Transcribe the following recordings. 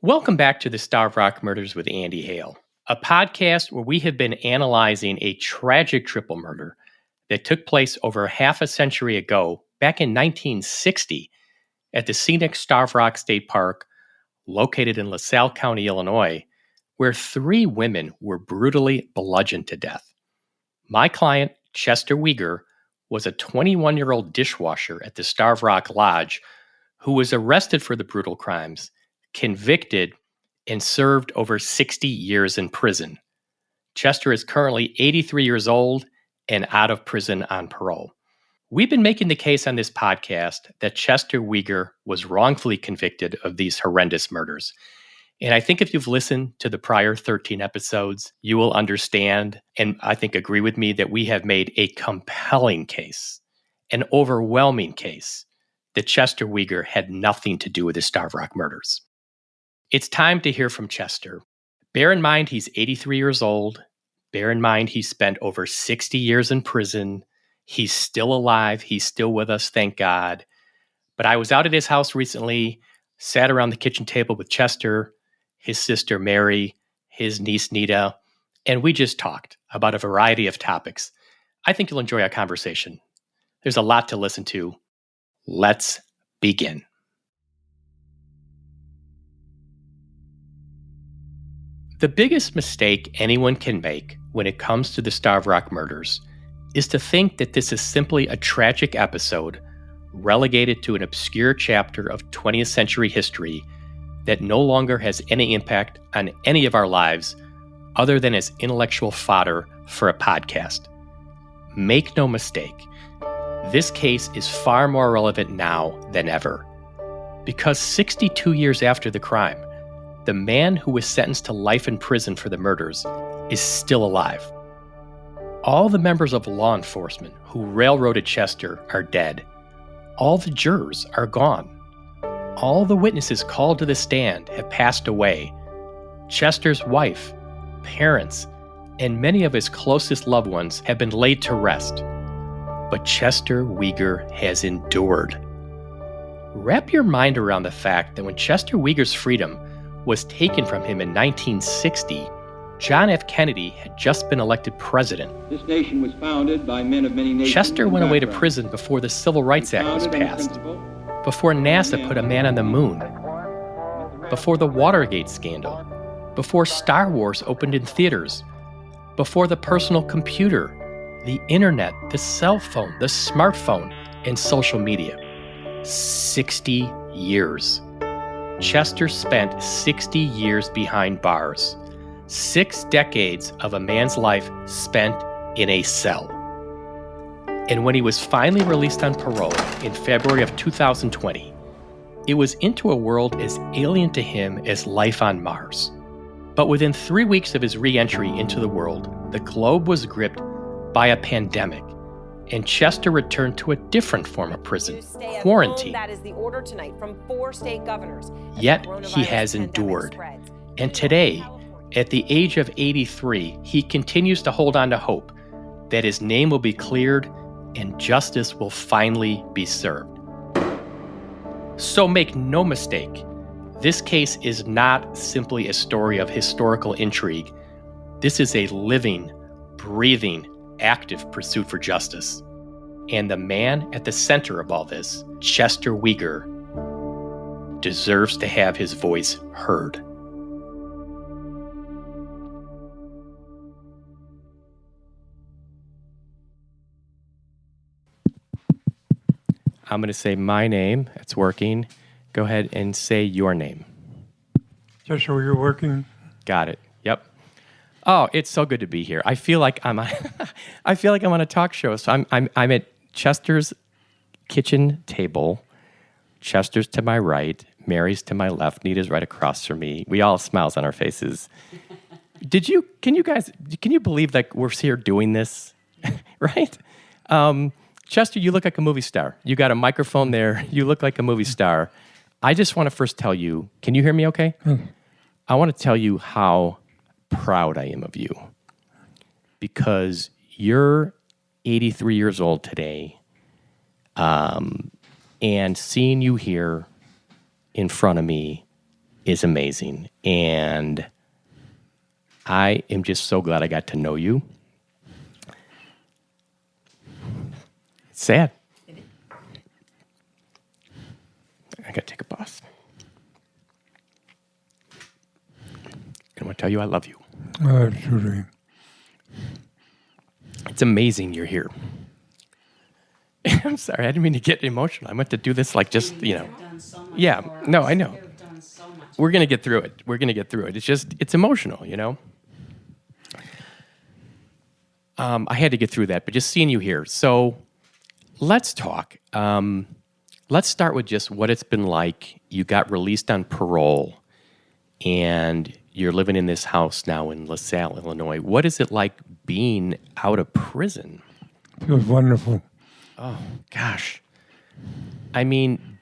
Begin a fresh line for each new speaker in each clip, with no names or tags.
Welcome back to the Starved Rock Murders with Andy Hale, a podcast where we have been analyzing a tragic triple murder that took place over half a century ago, back in 1960, at the scenic Starved Rock State Park, located in LaSalle County, Illinois, where 3 women were brutally bludgeoned to death. My client, Chester Weger, was a 21-year-old dishwasher at the Starved Rock Lodge who was arrested for the brutal crimes, convicted, and served over 60 years in prison. Chester is currently 83 years old and out of prison on parole. We've been making the case on this podcast that Chester Weger was wrongfully convicted of these horrendous murders. And I think if you've listened to the prior 13 episodes, you will understand and I think agree with me that we have made a compelling case, an overwhelming case, that Chester Weger had nothing to do with the Starved Rock murders. It's time to hear from Chester. Bear in mind he's 83 years old. Bear in mind he spent over 60 years in prison. He's still alive. He's still with us, thank God. But I was out at his house recently, sat around the kitchen table with Chester, his sister Mary, his niece Nita, and we just talked about a variety of topics. I think you'll enjoy our conversation. There's a lot to listen to. Let's begin. The biggest mistake anyone can make when it comes to the Starved Rock murders is to think that this is simply a tragic episode relegated to an obscure chapter of 20th century history that no longer has any impact on any of our lives other than as intellectual fodder for a podcast. Make no mistake, this case is far more relevant now than ever. Because 62 years after the crime, the man who was sentenced to life in prison for the murders is still alive. All the members of law enforcement who railroaded Chester are dead. All the jurors are gone. All the witnesses called to the stand have passed away. Chester's wife, parents, and many of his closest loved ones have been laid to rest. But Chester Weger has endured. Wrap your mind around the fact that when Chester Weger's freedom was taken from him in 1960, John F. Kennedy had just been elected president.
This nation was founded by men of many nations.
Chester went away to prison before the Civil Rights Act was passed, before NASA put a man on the moon, before the Watergate scandal, before Star Wars opened in theaters, before the personal computer, the internet, the cell phone, the smartphone, and social media. 60 years. Chester spent 60 years behind bars. 6 decades of a man's life spent in a cell. And when he was finally released on parole in February of 2020, it was into a world as alien to him as life on Mars. But within 3 weeks of his re-entry into the world, the globe was gripped by a pandemic, and Chester returned to a different form of prison, quarantine.
That is the order tonight from 4 state governors.
Yet he has endured. And today, at the age of 83, he continues to hold on to hope that his name will be cleared and justice will finally be served. So make no mistake, this case is not simply a story of historical intrigue. This is a living, breathing, active pursuit for justice. And the man at the center of all this, Chester Weger, deserves to have his voice heard. I'm going to say my name. It's working. Go ahead and say your name.
Chester Weger working.
Got it. Yep. Oh, it's so good to be here. I feel like I'm on a talk show. So I'm at Chester's kitchen table. Chester's to my right, Mary's to my left, Nita's right across from me. We all have smiles on our faces. Can you believe that we're here doing this? Right? Chester, you look like a movie star. You got a microphone there. You look like a movie star. I just want to first tell you, can you hear me okay? I want to tell you how proud I am of you, because you're 83 years old today, and seeing you here in front of me is amazing. And I am just so glad I got to know you. It's sad. I got to take a bus. I want to tell you I love you.
Absolutely.
It's amazing you're here. I'm sorry, I didn't mean to get emotional. I meant to do this like just, Yeah, no, I know. We're going to get through it. It's emotional, I had to get through that, but just seeing you here. So let's talk. Let's start with just what it's been like. You got released on parole, and you're living in this house now in LaSalle, Illinois. What is it like being out of prison?
Feels wonderful.
Oh, gosh. I mean,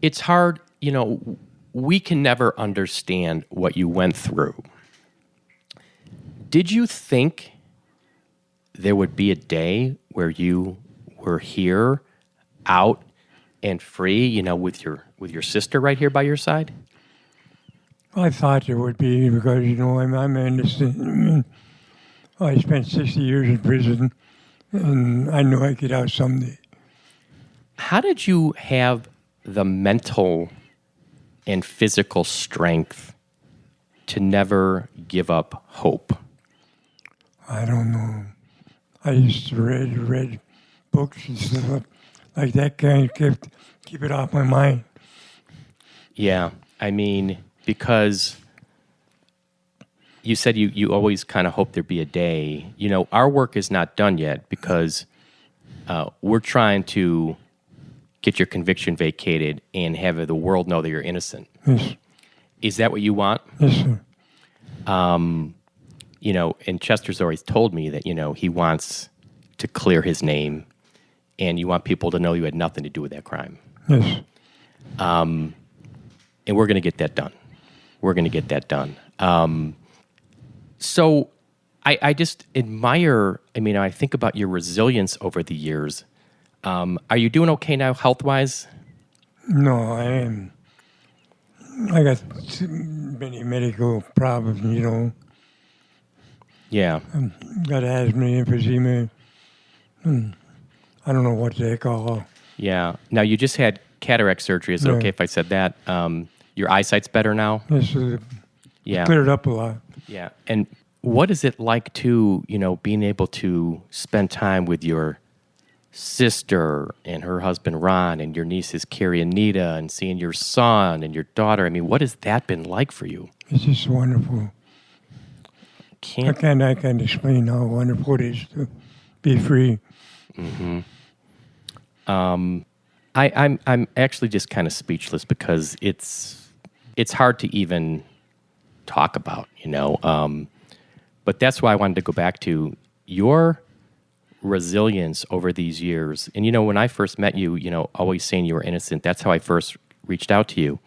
it's hard, we can never understand what you went through. Did you think there would be a day where you were here, out and free, with your sister right here by your side?
I thought there would be because, I'm innocent. I spent 60 years in prison, and I knew I'd get out someday.
How did you have the mental and physical strength to never give up hope?
I don't know. I used to read books and stuff like that kind of keep it off my mind.
Yeah, I mean, because you said you always kind of hope there'd be a day. Our work is not done yet because we're trying to get your conviction vacated and have the world know that you're innocent.
Yes.
Is that what you want?
Yes, sir.
And Chester's always told me that, he wants to clear his name and you want people to know you had nothing to do with that crime.
Yes.
And we're going to get that done. So I just admire, I think about your resilience over the years. Are you doing okay now health-wise?
No, I am. I got too many medical problems,
Yeah.
Got asthma, emphysema. I don't know what they call.
Yeah. Now, you just had cataract surgery. Is it okay if I said that? Your eyesight's better now?
Yes,
Yeah.
cleared up a lot.
Yeah. And what is it like to, being able to spend time with your sister and her husband, Ron, and your nieces, Carrie and Nita, and seeing your son and your daughter? What has that been like for you?
It's just wonderful. I can't explain how wonderful it is to be free.
Mm-hmm. I'm actually just kind of speechless because it's hard to even talk about, But that's why I wanted to go back to your resilience over these years. And, when I first met you, always saying you were innocent, that's how I first reached out to you.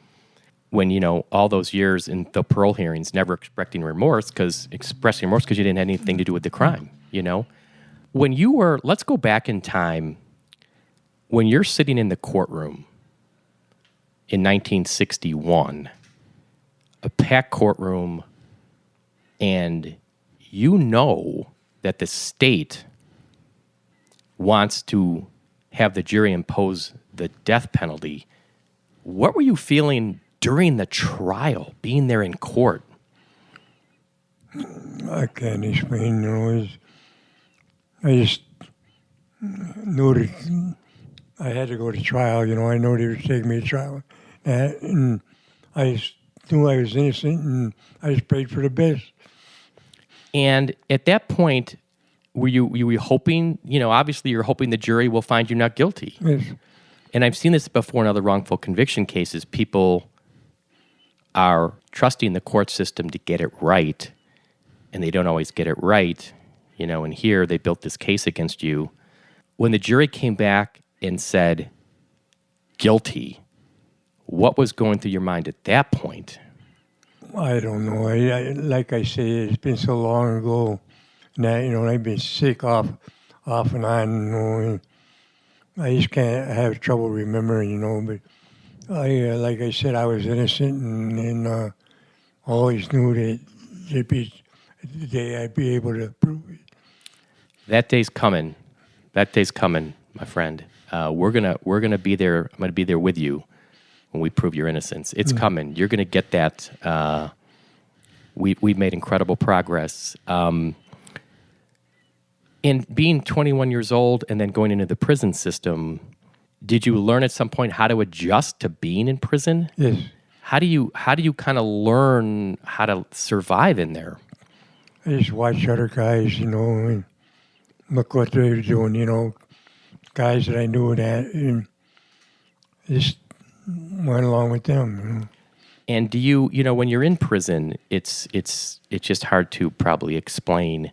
When, all those years in the parole hearings, never expressing remorse because you didn't have anything to do with the crime, When you were, let's go back in time, when you're sitting in the courtroom in 1961, a packed courtroom, and that the state wants to have the jury impose the death penalty, what were you feeling during the trial, being there in court?
I can't explain, I just knew that I had to go to trial, I know they would take me to trial. And I just knew I was innocent, and I just prayed for the best.
And at that point, were you hoping, obviously you're hoping the jury will find you not guilty.
Yes.
And I've seen this before in other wrongful conviction cases. People are trusting the court system to get it right, and they don't always get it right. And here they built this case against you. When the jury came back and said guilty, what was going through your mind at that point?
I don't know. I like I say, it's been so long ago. And I've been sick off and on, and I just can't have trouble remembering, but like I said, I was innocent, and always knew that there'd be the day I'd be able to prove it.
That day's coming. That day's coming, my friend. We're gonna be there. I'm gonna be there with you when we prove your innocence. It's coming. You're gonna get that. We've made incredible progress. In being 21 years old and then going into the prison system, did you learn at some point how to adjust to being in prison?
Yes.
How do you kind of learn how to survive in there?
I just watch other guys, and look what they're doing, guys that I knew that, and just went along with them.
And do you when you're in prison, it's just hard to probably explain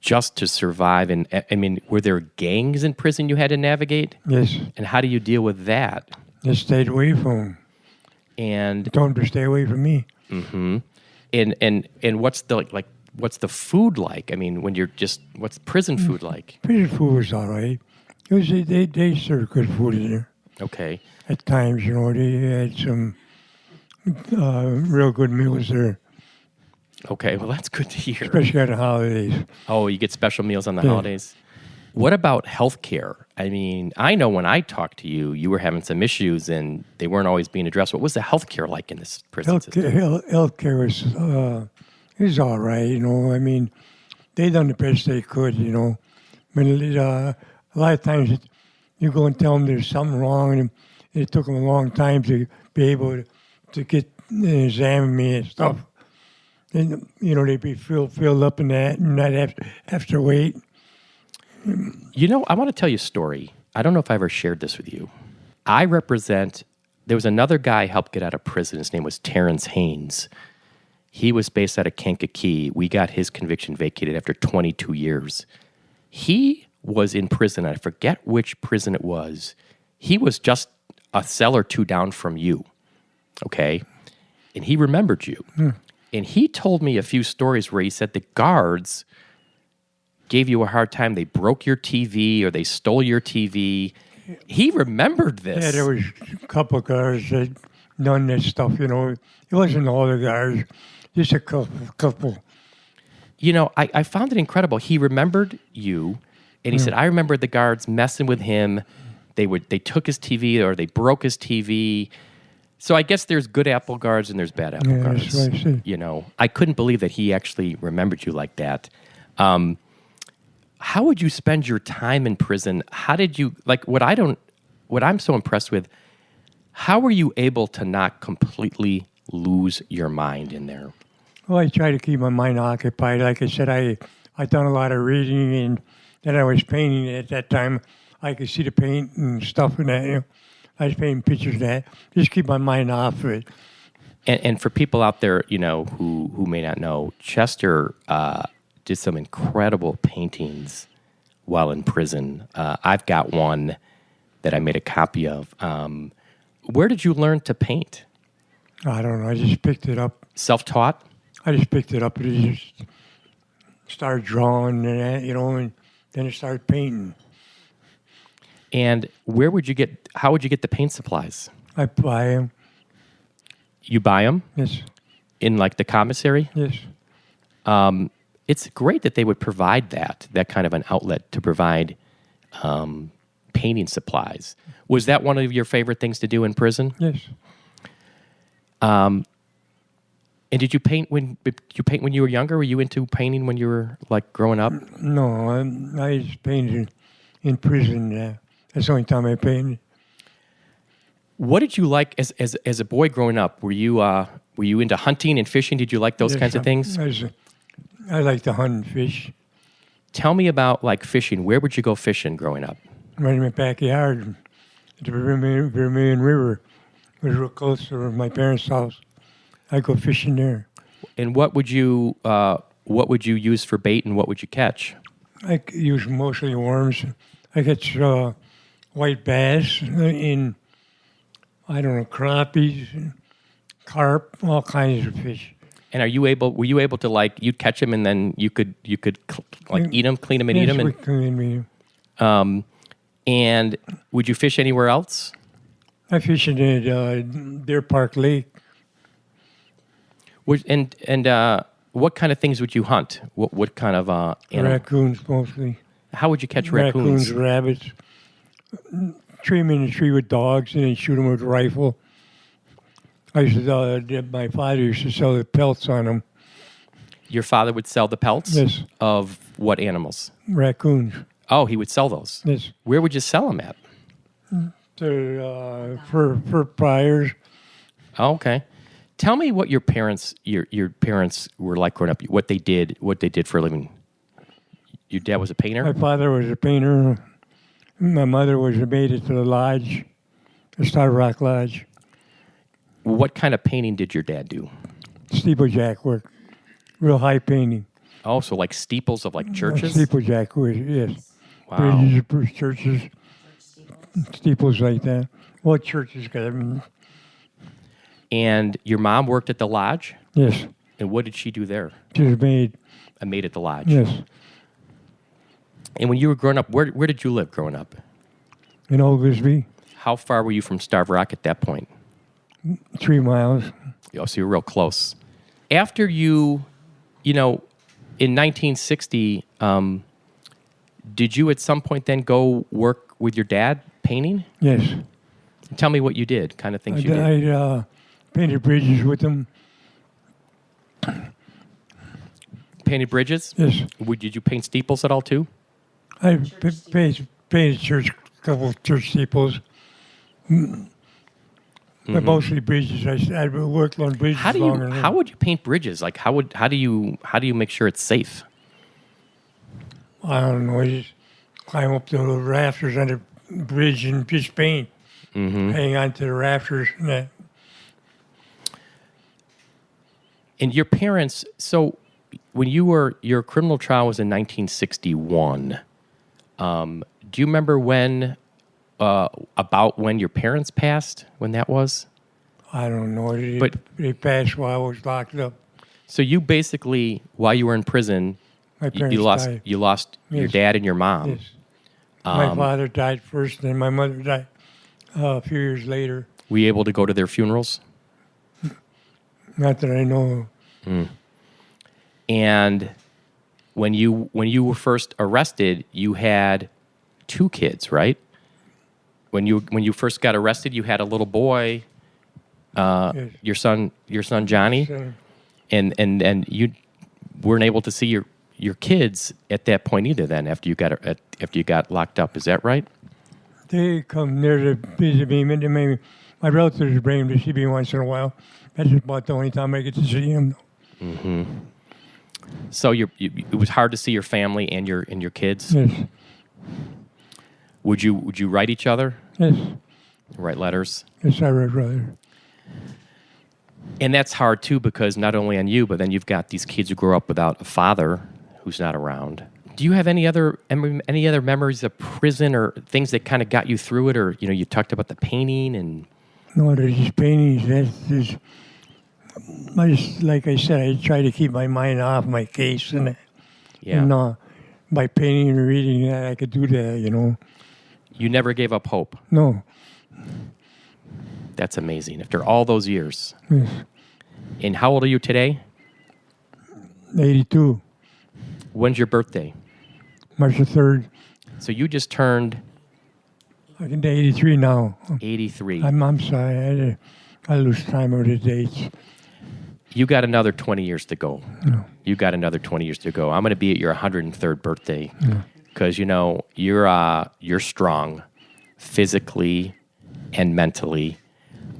just to survive. And I mean, were there gangs in prison you had to navigate?
Yes.
And how do you deal with that?
Just stayed away from them.
And
Told them to stay away from me.
Mm-hmm. And what's the food like? I mean, what's prison food like?
Prison food was all right. They served good food in there.
Okay.
At times, they had some real good meals there.
Okay, well, that's good to hear.
Especially on the holidays.
Oh, you get special meals on the holidays? What about health care? I mean, I know when I talked to you, you were having some issues and they weren't always being addressed. What was the health care like in this prison system?
Health care was all right, I mean, they done the best they could, But a lot of times you go and tell them there's something wrong, and it took them a long time to be able to get examine me and stuff. And, they'd be filled up in that, and not have to wait.
I want to tell you a story. I don't know if I ever shared this with you. There was another guy helped get out of prison. His name was Terrence Haynes. He was based out of Kankakee. We got his conviction vacated after 22 years. He was in prison. I forget which prison it was. He was just a cell or two down from you, okay? And he remembered you. And he told me a few stories where he said the guards gave you a hard time. They broke your TV or they stole your TV. He remembered this.
Yeah, there was a couple of guards that done this stuff, It wasn't all the guards, just a couple.
I found it incredible. He remembered you, and he said, I remember the guards messing with him. They took his TV or they broke his TV. So I guess there's good apple guards and there's bad apple guards.
That's what I see.
I couldn't believe that he actually remembered you like that. How would you spend your time in prison? How did you what I'm so impressed with? How were you able to not completely lose your mind in there?
Well, I try to keep my mind occupied. Like I said, I done a lot of reading, and then I was painting at that time. I could see the paint and stuff in that. I was painting pictures of that. Just keep my mind off of it.
And for people out there, who may not know, Chester did some incredible paintings while in prison. I've got one that I made a copy of. Where did you learn to paint?
I don't know. I just picked it up.
Self-taught?
I just picked it up and just started drawing and that, and then I started painting.
And how would you get the paint supplies?
I buy them.
You buy them?
Yes.
In the commissary?
Yes.
It's great that they would provide that kind of an outlet to provide painting supplies. Was that one of your favorite things to do in prison?
Yes.
And did you paint when you were younger? Were you into painting when you were growing up?
No, I just painted in prison. That's the only time I painted.
What did you like as a boy growing up? Were you into hunting and fishing? Did you like those kinds of things?
I like to hunt and fish.
Tell me about fishing. Where would you go fishing growing up?
Right in my backyard, the Vermilion River was real close to my parents' house. I go fishing there.
And what would you use for bait, and what would you catch?
I use mostly worms. I catch white bass in, crappies, carp, all kinds of fish.
And were you able to you'd catch them and then you could eat them, clean them and eat them?
Yes, we clean and eat them.
And would you fish anywhere else?
I fished in Deer Park Lake.
What kind of things would you hunt? What kind of animal?
Raccoons mostly.
How would you catch raccoons?
Rabbits. Tree them in the tree with dogs and then shoot them with a rifle. My father used to sell the pelts on them.
Your father would sell the pelts?
Yes.
Of what animals?
Raccoons.
Oh, he would sell those?
Yes.
Where would you sell them at?
For buyers.
Oh, okay. Tell me what your parents were like growing up. What they did for a living. Your dad was a painter?
My father was a painter. My mother was a maid at the lodge, the Star Rock Lodge.
What kind of painting did your dad do?
Steeplejack work. Real high painting.
Oh, so like steeples of like churches?
Steeplejack work, yes.
Wow.
Bridges, churches, steeples like that. Well, churches got them.
And your mom worked at the lodge?
Yes.
And what did she do there?
She was a maid.
A maid at the lodge?
Yes.
And when you were growing up, where did you live growing up?
In Oglesby.
How far were you from Starved Rock at that point?
3 miles.
Oh, so you were real close. After you know, in 1960, did you at some point then go work with your dad painting?
Yes.
Tell me what you did, kind of things you did.
I painted bridges with them.
Painted bridges?
Yes.
Did you paint steeples at all too?
I painted a couple of church steeples. But mostly bridges. I worked on bridges.
How would you paint bridges? Like how do you make sure it's safe?
I don't know. I just climb up the rafters on the bridge and just paint. Hang on to the rafters and that.
And your parents, so when your criminal trial was in 1961, do you remember about when your parents passed, when that was?
I don't know. They passed while I was locked up.
So you basically, while you were in prison,
My parents died.
you lost your
Yes.
dad and your mom.
Yes. My father died first, then my mother died a few years later.
Were you able to go to their funerals?
Not that I know of.
And when you were first arrested, you had 2 kids, right? When you first got arrested, you had a little boy,
Yes.
your son Johnny,
So,
and you weren't able to see your kids at that point either. Then after you got locked up, is that right?
they come near to visit me. My relatives bring them to see me once in a while. That's about the only time I get to see them.
So it was hard to see your family and your kids.
Yes.
Would you write each other?
Yes.
Write letters?
Yes, I read brother.
And that's hard too, because not only on you, but then you've got these kids who grow up without a father who's not around. Do you have any other memories of prison or things that kind of got you through it? Or you talked about the painting and
No, they're just paintings. Like I said, I try to keep my mind off my case, and by painting and reading that, I could do that.
You never gave up hope.
No.
That's amazing. After all those years.
Yes.
And how old are you today?
82.
When's your birthday?
March the 3rd.
So you just turned
I can do 83 now.
83.
I'm sorry. I lose time with the dates.
You got another 20 years to go.
No.
You got another 20 years to go. I'm going to be at your 103rd birthday because you're strong physically and mentally.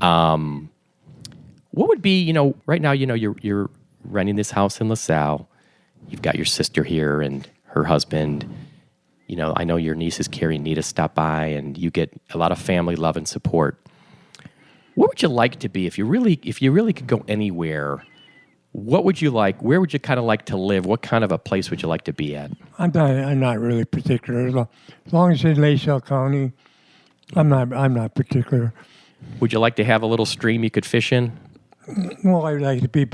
What would be, right now, you're renting this house in LaSalle. You've got your sister here and her husband. I know your nieces Carrie and Nita stop by, and you get a lot of family love and support. What would you like to be if you really could go anywhere? What would you like? Where would you kind of like to live? What kind of a place would you like to be at?
I'm not really particular. As long as it's in LaSalle County, I'm not particular.
Would you like to have a little stream you could fish in?
Well, I'd like to be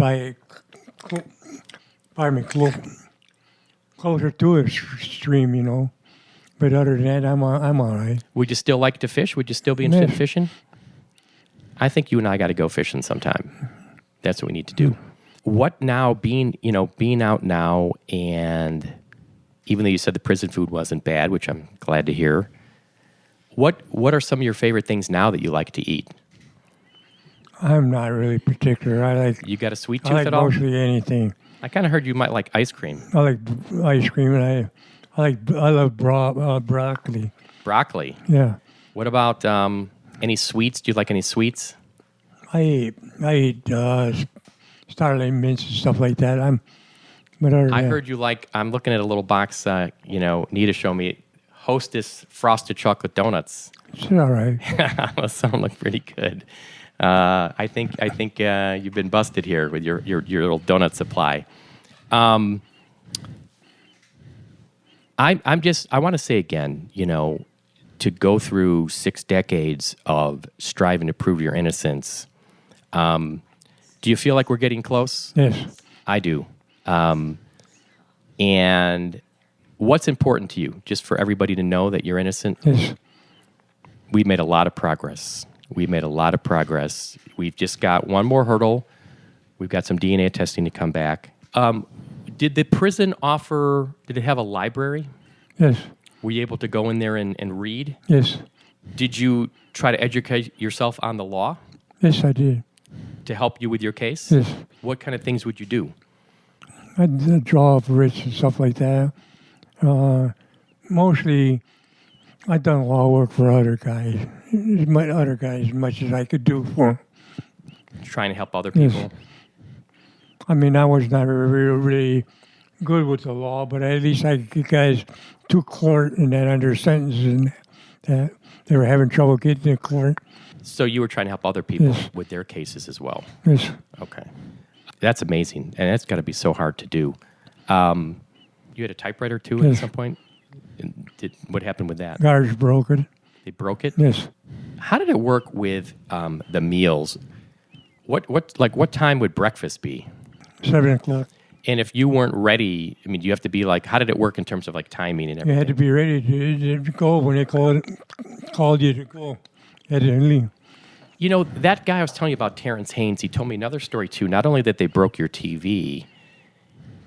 closer to a stream, But other than that, I'm all right.
Would you still like to fish? Would you still be interested in fishing? I think you and I got to go fishing sometime. That's what we need to do. What now, being out now, and even though you said the prison food wasn't bad, which I'm glad to hear, what are some of your favorite things now that you like to eat?
I'm not really particular.
You got a sweet
I
tooth
like
at all?
mostly anything.
I kind of heard you might like ice cream.
I like ice cream, and I love broccoli.
Broccoli.
Yeah.
What about any sweets? Do you like any sweets?
I eat starlight mints and stuff like that.
I heard you like, I'm looking at a little box, Nita showed me, Hostess frosted chocolate donuts.
It's all right.
Some look pretty good. I think you've been busted here with your little donut supply. I want to say again, to go through 6 decades of striving to prove your innocence. Do you feel like we're getting close?
Yes.
I do. And what's important to you? Just for everybody to know that you're innocent?
Yes.
We've made a lot of progress. We've just got one more hurdle. We've got some DNA testing to come back. Did the prison did it have a library?
Yes.
Were you able to go in there and read?
Yes.
Did you try to educate yourself on the law?
Yes, I did.
To help you with your case?
Yes.
What kind of things would you do?
I'd draw up writs and stuff like that. Mostly, I've done law work for other guys as much as I could do for them.
Trying to help other people?
Yes. I mean, I was not really good with the law, but at least I could get guys to court and then under sentences and that they were having trouble getting to court.
So you were trying to help other people
Yes.
with their cases as well?
Yes.
Okay. That's amazing, and that's got to be so hard to do. You had a typewriter too at
Yes.
some point? What happened with that?
Guards broke it.
They broke it?
Yes.
How did it work with the meals? What time would breakfast be?
7 o'clock.
And if you weren't ready, I mean, do you have to be how did it work in terms of timing and
You
everything?
had to be ready to go when they called you to go. You had to leave.
That guy I was telling you about, Terrence Haynes, he told me another story too. Not only that they broke your TV,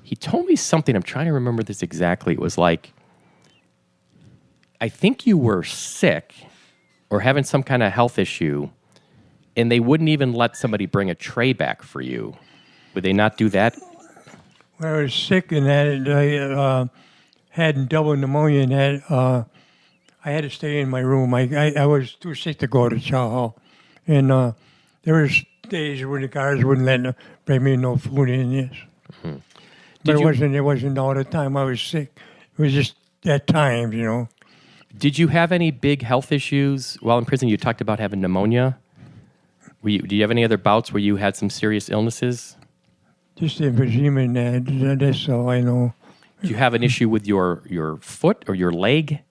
he told me something. I'm trying to remember this exactly. It was I think you were sick or having some kind of health issue, and they wouldn't even let somebody bring a tray back for you. Would they not do that?
When I was sick and I had double pneumonia and I had to stay in my room. I was too sick to go to chow hall. And there was days when the guards wouldn't let bring me no food in, yes.
Mm-hmm.
But it wasn't all the time I was sick. It was just at times,
Did you have any big health issues while in prison? You talked about having pneumonia. Do you have any other bouts where you had some serious illnesses?
Just emphysema and that's all I know.
Do you have an issue with your foot or your leg?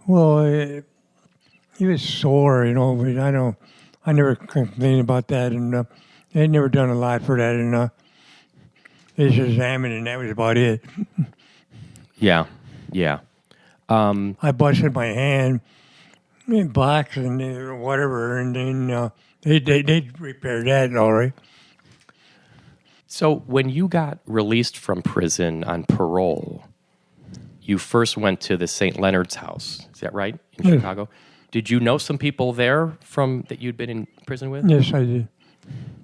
Well, he was sore, but I never complained about that, and they'd never done a lot for that, and they just examined, and that was about it.
Yeah.
I busted my hand in boxing or whatever, and then they repaired that all right.
So when you got released from prison on parole, you first went to the St. Leonard's house. Is that right? In Chicago? Did you know some people there that you'd been in prison with?
Yes, I did.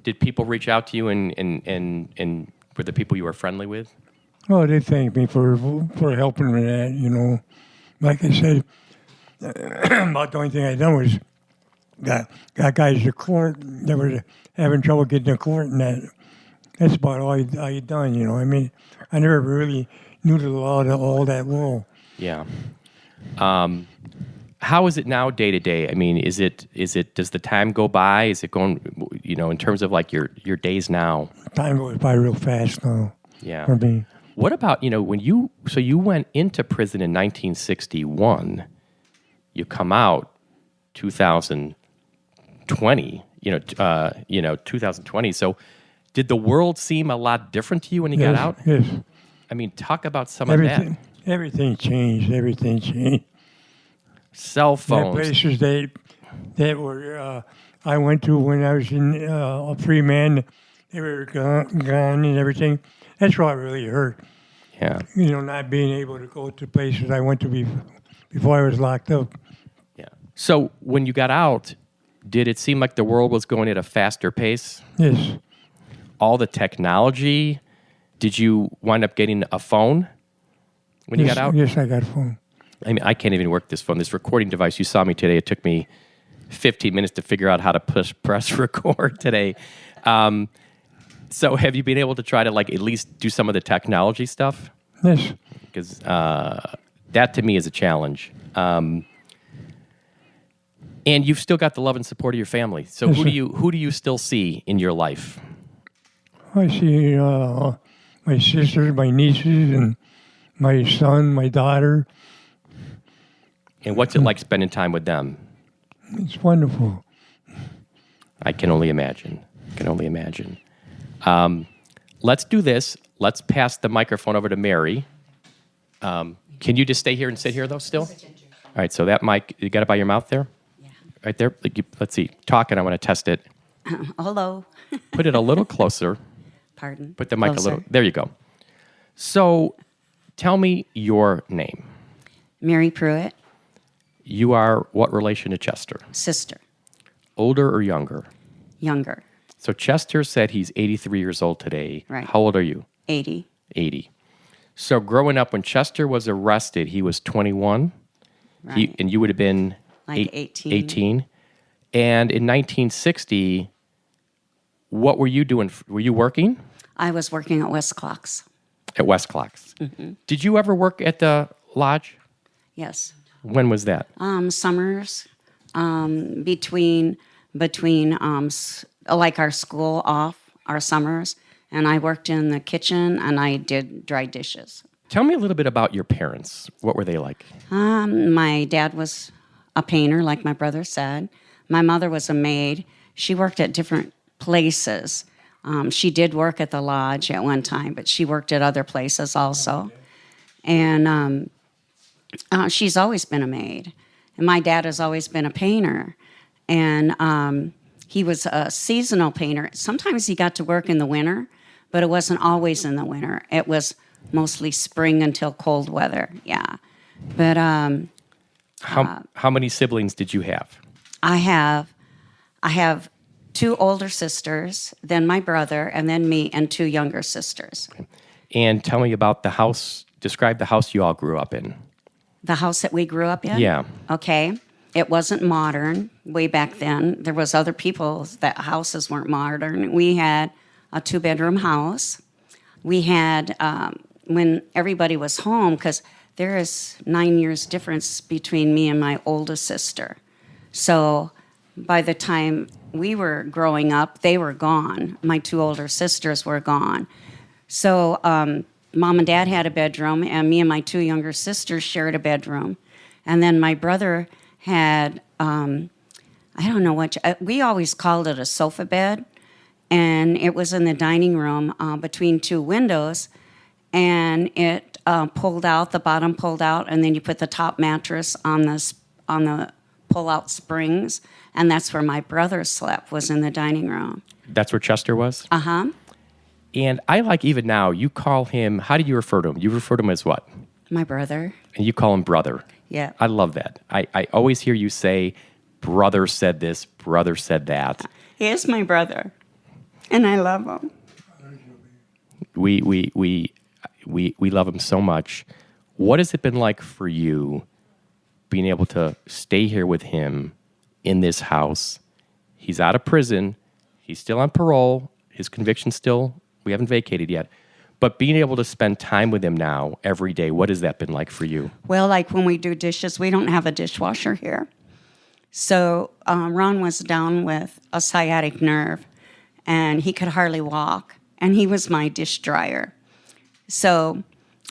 Did people reach out to you and were the people you were friendly with?
Well, they thanked me for helping with that, Like I said, about the only thing I done was got guys to court that were having trouble getting to court, and that's about all I done, I mean, I never really knew the law all that well.
Yeah. How is it now day to day? I mean, does the time go by? Is it going, in terms of your days now?
Time goes by real fast now.
Yeah.
For me.
What about, when you went into prison in 1961, you come out 2020, 2020. So did the world seem a lot different to you when you got out?
Yes.
I mean, talk about some of that.
Everything changed.
Cell
There are
phones.
places that were I went to when I was in a free man. They were gone and everything. That's what really hurt.
Yeah.
Not being able to go to places I went to before I was locked up.
Yeah. So when you got out, did it seem like the world was going at a faster pace?
Yes.
All the technology. Did you wind up getting a phone when you got out?
Yes, I got a phone.
I mean, I can't even work this phone. This recording device, you saw me today. It took me 15 minutes to figure out how to press record today. So have you been able to try to at least do some of the technology stuff?
Yes.
Because that to me is a challenge. And you've still got the love and support of your family. So
Yes,
who do you still see in your life?
I see my sisters, my nieces, and my son, my daughter.
And what's it like spending time with them?
It's wonderful.
I can only imagine. Let's do this. Let's pass the microphone over to Mary. Can you just stay here and sit here, though, still? All right, so that mic, you got it by your mouth there?
Yeah.
Right there? Let's see. Talk, and I want to test it.
Hello.
Put it a little closer.
Pardon?
Put the mic
Closer.
a little. There you go. So tell me your name.
Mary Pruitt,
You are what relation to Chester?
sister,
Older or younger?
younger,
So Chester said he's 83 years old today.
Right.
How old are you?
80.
80. So growing up, when Chester was arrested, he was 21.
Right.
And you would have been
Like 18.
18. And in 1960, what were you doing? Were you working?
I was working at West Clocks.
At West Clocks. Mm-hmm. Did you ever work at the lodge?
Yes.
When was that?
Summers, between like our school off, our summers, and I worked in the kitchen and I did dry dishes.
Tell me a little bit about your parents. What were they like?
My dad was a painter, like my brother said. My mother was a maid. She worked at different places. She did work at the lodge at one time, but she worked at other places also. And she's always been a maid. And my dad has always been a painter. And he was a seasonal painter. Sometimes he got to work in the winter, but it wasn't always in the winter. It was mostly spring until cold weather, yeah. But
How many siblings did you have?
I have 2 older sisters, then my brother, and then me, and 2 younger sisters.
And tell me about the house. Describe the house you all grew up in.
The house that we grew up in?
Yeah.
Okay. It wasn't modern way back then. There was other people that houses weren't modern. We had a 2-bedroom house. We had, when everybody was home, because there is 9 years difference between me and my oldest sister. So by the time we were growing up, they were gone. My 2 older sisters were gone. So Mom and Dad had a bedroom, and me and my 2 younger sisters shared a bedroom. And then my brother had, I don't know what, we always called it a sofa bed, and it was in the dining room between 2 windows, and it pulled out, the bottom pulled out, and then you put the top mattress on the pull-out springs, and that's where my brother slept, was in the dining room.
That's where Chester was?
Uh-huh.
And I like even now, you call him, how do you refer to him? You refer to him as what?
My brother.
And you call him brother.
Yeah.
I love that. I always hear you say, brother said this, brother said that.
He is my brother, and I love him.
We love him so much. What has it been like for you being able to stay here with him in this house? He's out of prison. He's still on parole. His conviction's still, we haven't vacated yet. But being able to spend time with him now every day, what has that been like for you?
Well, like when we do dishes, we don't have a dishwasher here. So Ron was down with a sciatic nerve, and he could hardly walk, and he was my dish dryer. So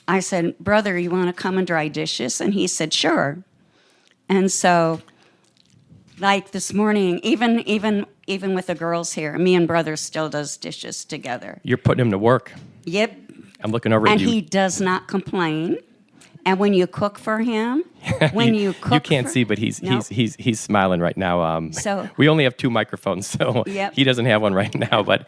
I said, brother, you want to come and dry dishes? And he said, sure. And so, like this morning, even with the girls here, me and brother still does dishes together.
You're putting him to work.
Yep.
I'm looking over at
And
you.
he does not complain. And when you cook for him,
you can't see, but he's smiling right now.
So
we only have 2 microphones, so
Yep.
he doesn't have one right now. But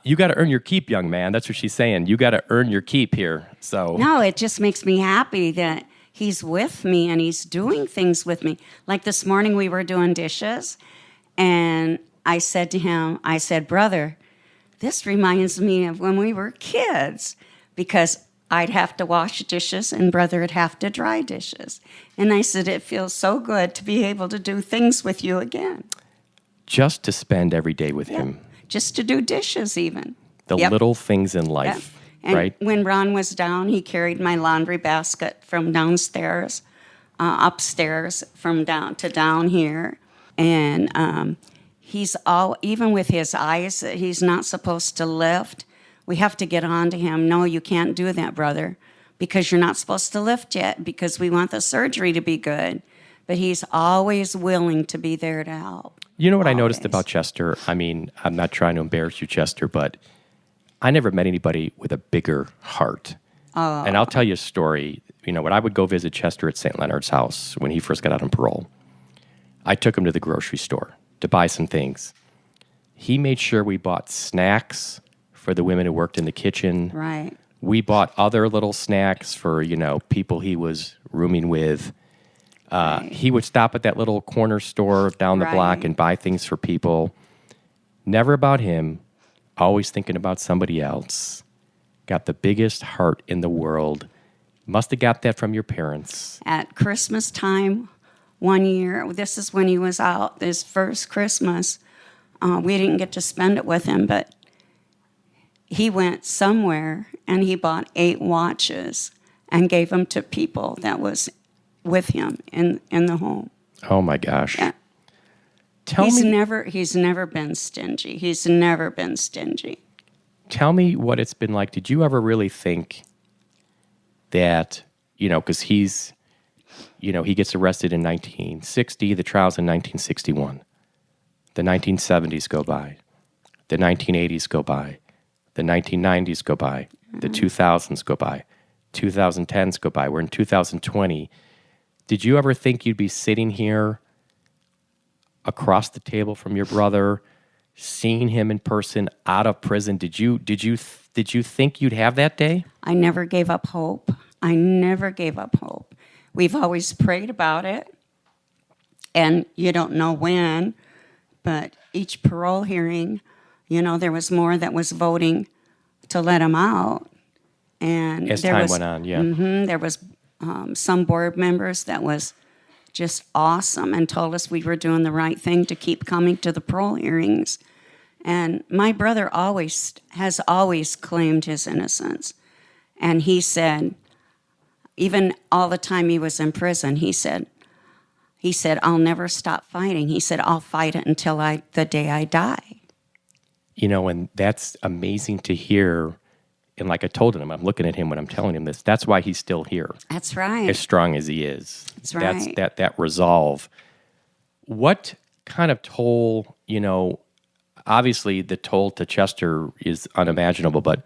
you got to earn your keep, young man. That's what she's saying. You got to earn your keep here. So
no, it just makes me happy that he's with me and he's doing things with me. Like this morning, we were doing dishes, and I said to him, I said, brother, this reminds me of when we were kids, because I'd have to wash dishes and brother would have to dry dishes. And I said, it feels so good to be able to do things with you again.
just to spend every day with him.
Just to do dishes even.
The little things in life,
And
right?
when Ron was down, he carried my laundry basket from downstairs, upstairs, from down here. And he's all, even with his eyes, he's not supposed to lift. We have to get on to him. No, you can't do that, brother, because you're not supposed to lift yet, because we want the surgery to be good. But he's always willing to be there to help.
You know what I noticed about Chester? I mean, I'm not trying to embarrass you, Chester, but I never met anybody with a bigger heart. And I'll tell you a story. You know, when I would go visit Chester at St. Leonard's house when he first got out on parole, I took him to the grocery store to buy some things. He made sure we bought snacks for the women who worked in the kitchen.
Right.
We bought other little snacks for, you know, people he was rooming with. He would stop at that little corner store down the block and buy things for people. Never about him, always thinking about somebody else. Got the biggest heart in the world. Must have got that from your parents.
At Christmas time, one year, this is when he was out, this first Christmas, we didn't get to spend it with him, but he went somewhere and he bought 8 watches and gave them to people that was with him in the home.
Oh my gosh.
Yeah. He's never been stingy. He's never been stingy.
Tell me what it's been like. Did you ever really think that, you know, because he's, you know, he gets arrested in 1960, the trial's in 1961. The 1970s go by. The 1980s go by. The 1990s go by. The 2000s go by. 2010s go by. We're in 2020. Did you ever think you'd be sitting here across the table from your brother, seeing him in person out of prison? Did you think you'd have that day?
I never gave up hope. I never gave up hope. We've always prayed about it, and you don't know when, but each parole hearing, you know, there was more that was voting to let him out. And
as time went on, yeah.
There was some board members that was just awesome and told us we were doing the right thing to keep coming to the parole hearings. And my brother has always claimed his innocence. And he said, even all the time he was in prison, he said, I'll never stop fighting. He said, I'll fight it until the day I die.
You know, and that's amazing to hear. And like I told him, I'm looking at him when I'm telling him this. That's why he's still here.
That's right.
As strong as he is.
That's right.
That resolve. What kind of toll, you know, obviously the toll to Chester is unimaginable, but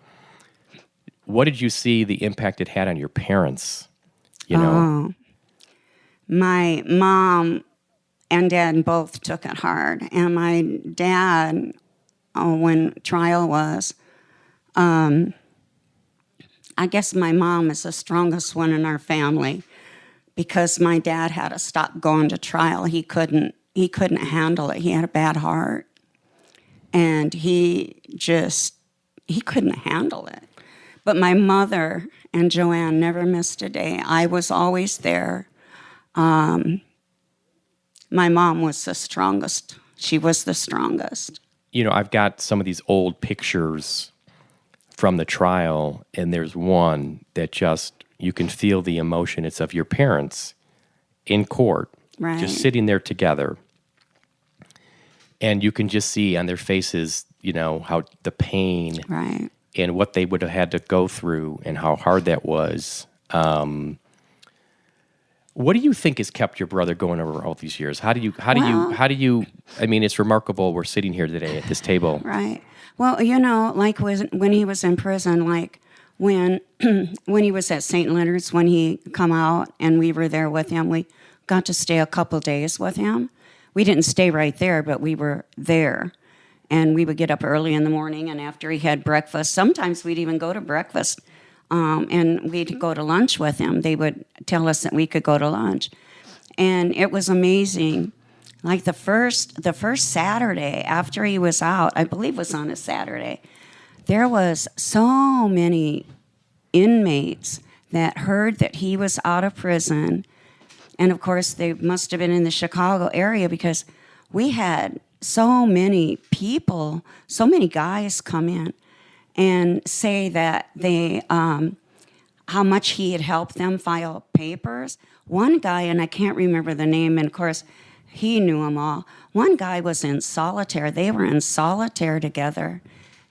what did you see the impact it had on your parents? You know?
My mom and dad both took it hard. And my dad, when trial was, I guess my mom is the strongest one in our family because my dad had to stop going to trial. He couldn't handle it. He had a bad heart. And he couldn't handle it. But my mother and Joanne never missed a day. I was always there. My mom was the strongest. She was the strongest.
You know, I've got some of these old pictures from the trial, and there's one that just, you can feel the emotion. It's of your parents in court, just sitting there together. And you can just see on their faces, you know, how the pain and what they would have had to go through and how hard that was. What do you think has kept your brother going over all these years? How do you, I mean, it's remarkable we're sitting here today at this table.
Right. Well, you know, like when he was in prison, like when when he was at St. Leonard's, when he come out and we were there with him, we got to stay a couple days with him. We didn't stay right there, but we were there. And we would get up early in the morning, and after he had breakfast, sometimes we'd even go to breakfast, and we'd go to lunch with him. They would tell us that we could go to lunch. And it was amazing. Like the first Saturday after he was out, I believe it was on a Saturday, there was so many inmates that heard that he was out of prison. And of course, they must have been in the Chicago area because we had so many people, so many guys come in and say that they, how much he had helped them file papers. One guy, and I can't remember the name, and of course, he knew them all. One guy was in solitaire. They were in solitaire together.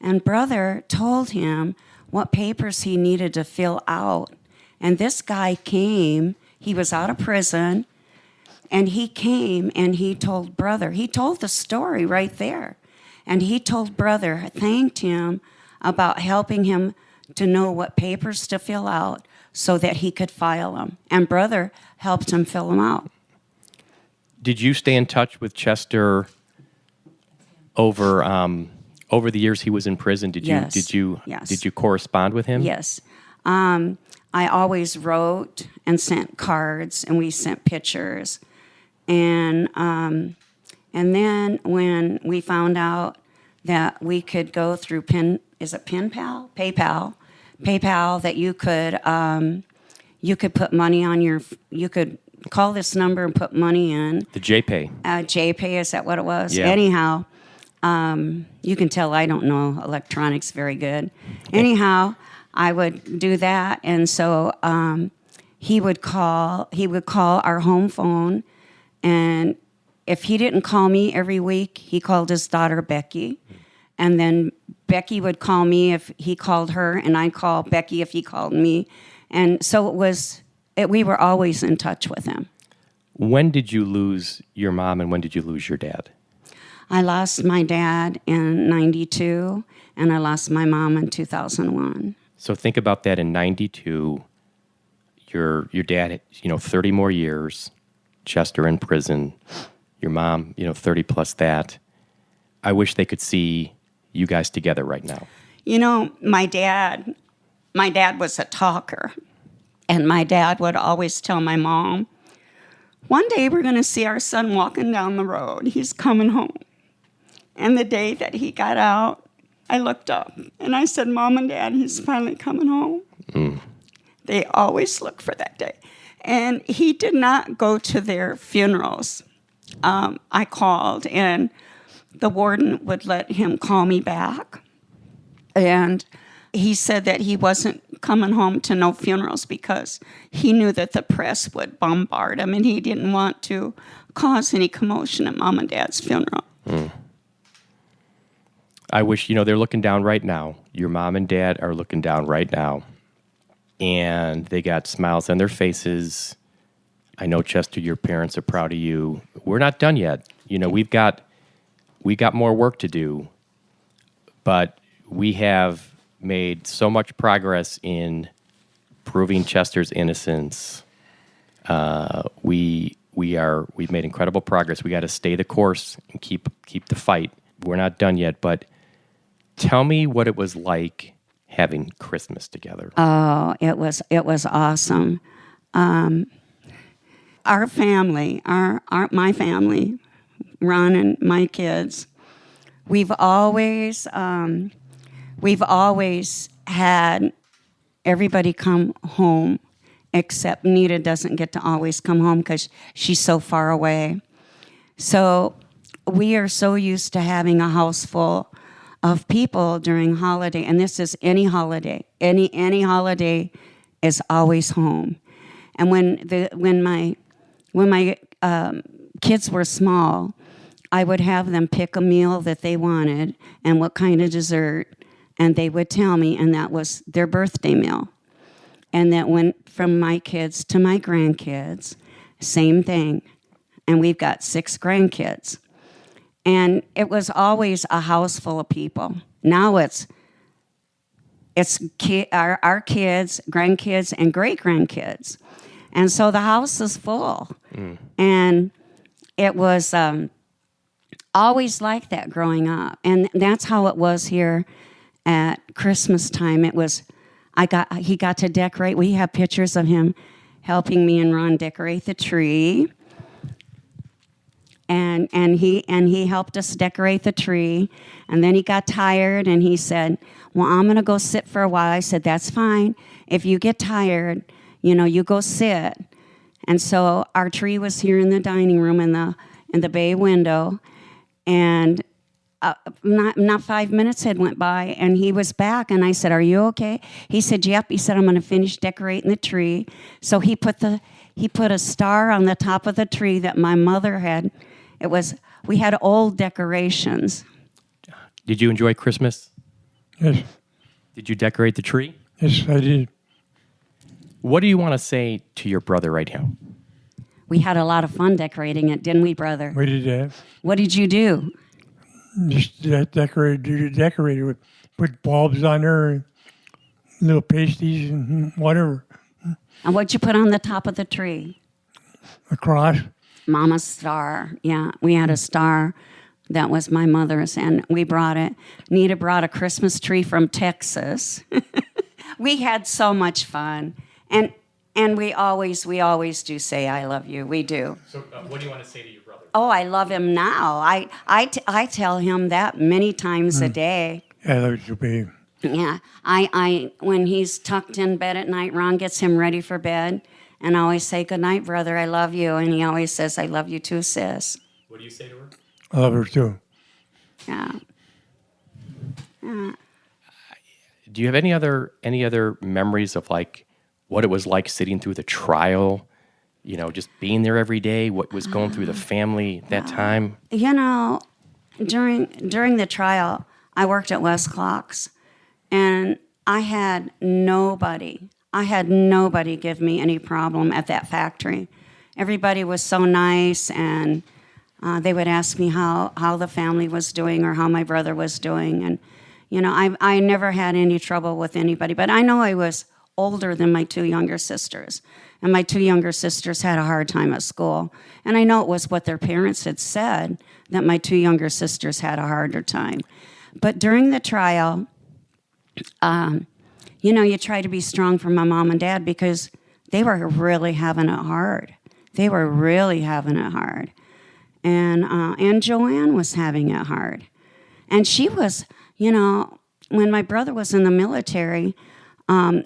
And brother told him what papers he needed to fill out. And this guy came, he was out of prison, and he came and he told brother, he told the story right there. And he told brother, thanked him about helping him to know what papers to fill out so that he could file them. And brother helped him fill them out.
Did you stay in touch with Chester over the years he was in prison?
Yes.
Did you correspond with him?
Yes. I always wrote and sent cards, and we sent pictures. And then when we found out that we could go through PayPal, that you could put money on you could call this number and put money in.
The JPay.
JPay, is that what it was?
Yeah.
Anyhow, you can tell I don't know electronics very good. Anyhow, I would do that, and so he would call our home phone, and if he didn't call me every week, he called his daughter Becky, and then Becky would call me if he called her, and I'd call Becky if he called me, and so we were always in touch with him.
When did you lose your mom, and when did you lose your dad?
I lost my dad in 92, and I lost my mom in 2001.
So think about that. In 92, your dad, 30 more years, Chester in prison, your mom, 30 plus that. I wish they could see you guys together right now.
My dad was a talker, and my dad would always tell my mom, one day we're going to see our son walking down the road. He's coming home. And the day that he got out, I looked up and I said, Mom and Dad, he's finally coming home. Mm. They always look for that day. And he did not go to their funerals. I called, and the warden would let him call me back. And he said that he wasn't coming home to no funerals because he knew that the press would bombard him, and he didn't want to cause any commotion at Mom and Dad's funeral.
Mm. I wish, they're looking down right now. Your mom and dad are looking down right now. And they got smiles on their faces. I know, Chester, your parents are proud of you. We're not done yet. We got more work to do. But we have made so much progress in proving Chester's innocence. We've made incredible progress. We got to stay the course and keep the fight. We're not done yet, but tell me what it was like having Christmas together.
Oh, it was awesome. Our family, my family, Ron and my kids, we've always had everybody come home, except Nita doesn't get to always come home because she's so far away. So we are so used to having a house full of people during holiday, and this is any holiday. Any holiday is always home. And when my kids were small, I would have them pick a meal that they wanted and what kind of dessert, and they would tell me, and that was their birthday meal. And that went from my kids to my grandkids, same thing. And we've got 6 grandkids. And it was always a house full of people. Now it's it's our kids, grandkids, and great-grandkids. And so the house is full. And it was always like that growing up. And that's how it was here at Christmas time. It was, he got to decorate. We have pictures of him helping me and Ron decorate the tree. And he helped us decorate the tree. And then he got tired and he said, well, I'm going to go sit for a while. I said, that's fine. If you get tired, you go sit. And so our tree was here in the dining room in the bay window. And not 5 minutes had went by and he was back. And I said, are you okay? He said, yep. He said, I'm going to finish decorating the tree. So he put a star on the top of the tree that my mother had. We had old decorations.
Did you enjoy Christmas?
Yes.
Did you decorate the tree?
Yes, I did.
What do you want to say to your brother right now?
We had a lot of fun decorating it, didn't we, brother?
We did that.
What did you do?
Just decorated with put bulbs on there, and little pasties and whatever.
And what'd you put on the top of the tree?
A cross.
Mama's star. Yeah, we had a star. That was my mother's, and we brought it. Nita brought a Christmas tree from Texas. We had so much fun, and we always do say I love you. We do.
So, what do you want to say to your brother?
Oh, I love him now. I tell him that many times a day.
I love you, babe.
Yeah, I when he's tucked in bed at night, Ron gets him ready for bed, and I always say, good night, brother, I love you, and he always says, I love you too, sis.
What do you say to her?
I love her too.
Yeah.
Do you have any other memories of like what it was like sitting through the trial? Just being there every day. What was going through the family at that time?
During the trial, I worked at West Clocks, and I had nobody give me any problem at that factory. Everybody was so nice, and they would ask me how the family was doing or how my brother was doing. And, I never had any trouble with anybody. But I know I was older than my two younger sisters. And my two younger sisters had a hard time at school. And I know it was what their parents had said, that my two younger sisters had a harder time. But during the trial, you try to be strong for my mom and dad because they were really having it hard. They were really having it hard. And Joanne was having it hard. And she was, when my brother was in the military,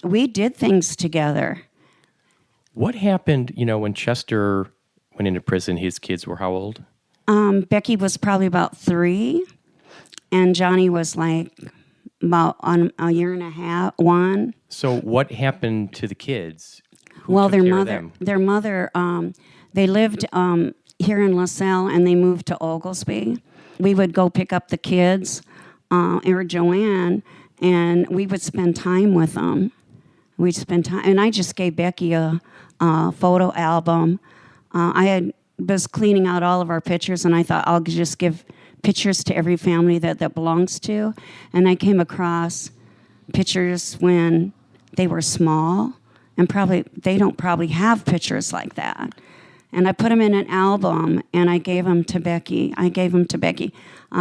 we did things together.
What happened, when Chester went into prison? His kids were how old?
Becky was probably about 3, and Johnny was like about a year and a half, 1.
So what happened to the kids?
Well, their mother, they lived here in LaSalle, and they moved to Oglesby. We would go pick up the kids, or Joanne, and we would spend time with them. We'd spend time, and I just gave Becky a photo album. I was cleaning out all of our pictures, and I thought I'll just give pictures to every family that belongs to. And I came across pictures when they were small, and they don't have pictures like that. And I put them in an album, and I gave them to Becky.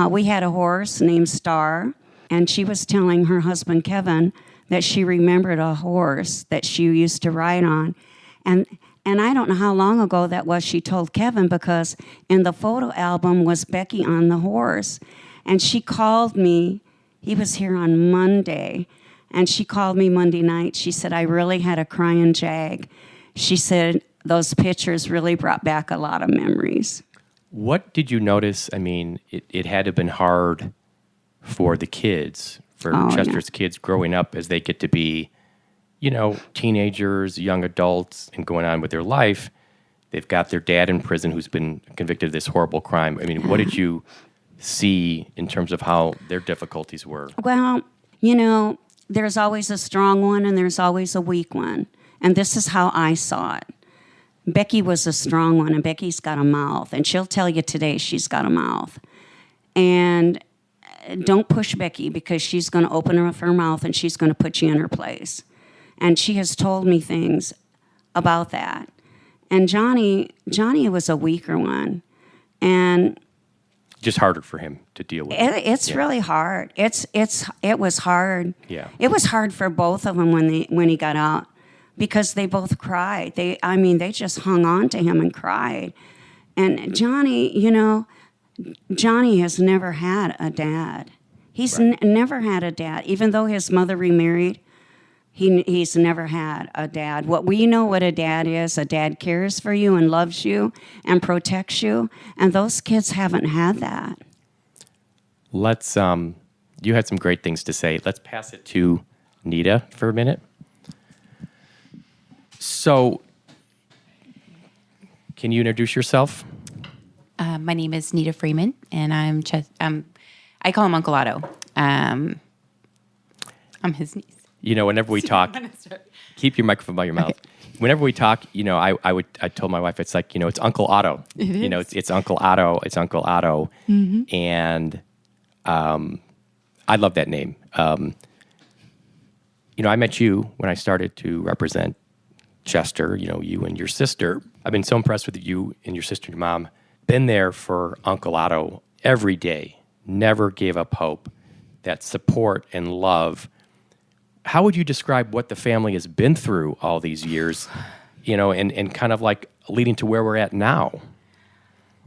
We had a horse named Star, and she was telling her husband, Kevin, that she remembered a horse that she used to ride on. And I don't know how long ago that was she told Kevin, because in the photo album was Becky on the horse. And she called me. He was here on Monday, and she called me Monday night. She said, I really had a crying jag. She said, those pictures really brought back a lot of memories.
What did you notice? I mean, it had to have been hard for the kids, for Chester's kids growing up as they get to be, teenagers, young adults, and going on with their life. They've got their dad in prison who's been convicted of this horrible crime. I mean, what did you see in terms of how their difficulties were?
Well, there's always a strong one and there's always a weak one. And this is how I saw it. Becky was a strong one, and Becky's got a mouth, and she'll tell you today she's got a mouth. And don't push Becky because she's going to open her mouth and she's going to put you in her place. And she has told me things about that. And Johnny was a weaker one. And
just harder for him to deal with.
It's really hard. It was hard.
Yeah.
It was hard for both of them when he got out because they both cried. They just hung on to him and cried. And Johnny has never had a dad. He's never had a dad, even though his mother remarried. He's never had a dad. What we know what a dad is, a dad cares for you and loves you and protects you, and those kids haven't had that.
Let's, you had some great things to say. Let's pass it to Nita for a minute. So, can you introduce yourself?
My name is Nita Freeman, and I call him Uncle Otto. I'm his niece.
Whenever we talk, keep your microphone by your mouth. Okay. Whenever we talk, I told my wife, it's like, it's Uncle Otto. It's Uncle Otto. It's Uncle Otto. Mm-hmm. And I love that name. I met you when I started to represent Chester, you and your sister. I've been so impressed with you and your sister and your mom. Been there for Uncle Otto every day. Never gave up hope. That support and love. How would you describe what the family has been through all these years, and kind of like leading to where we're at now?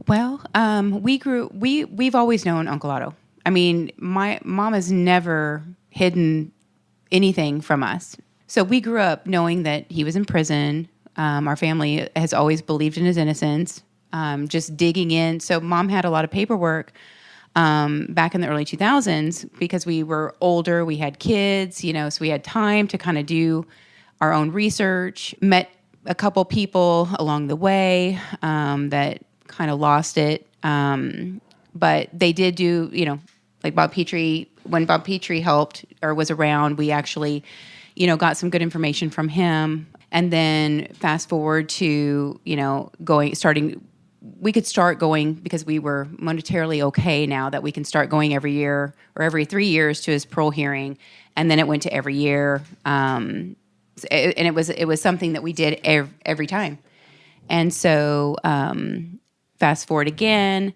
Well, we've always known Uncle Otto. I mean, my mom has never hidden anything from us. So we grew up knowing that he was in prison. Our family has always believed in his innocence, just digging in. So mom had a lot of paperwork back in the early 2000s because we were older, we had kids, so we had time to kind of do our own research, met a couple people along the way that kind of lost it. But they did do, like Bob Petrie, when Bob Petrie helped or was around, we actually, got some good information from him. And then fast forward to, we could start going because we were monetarily okay now that we can start going every year or every 3 years to his parole hearing. And then it went to every year. And it was something that we did every time. And so fast forward again,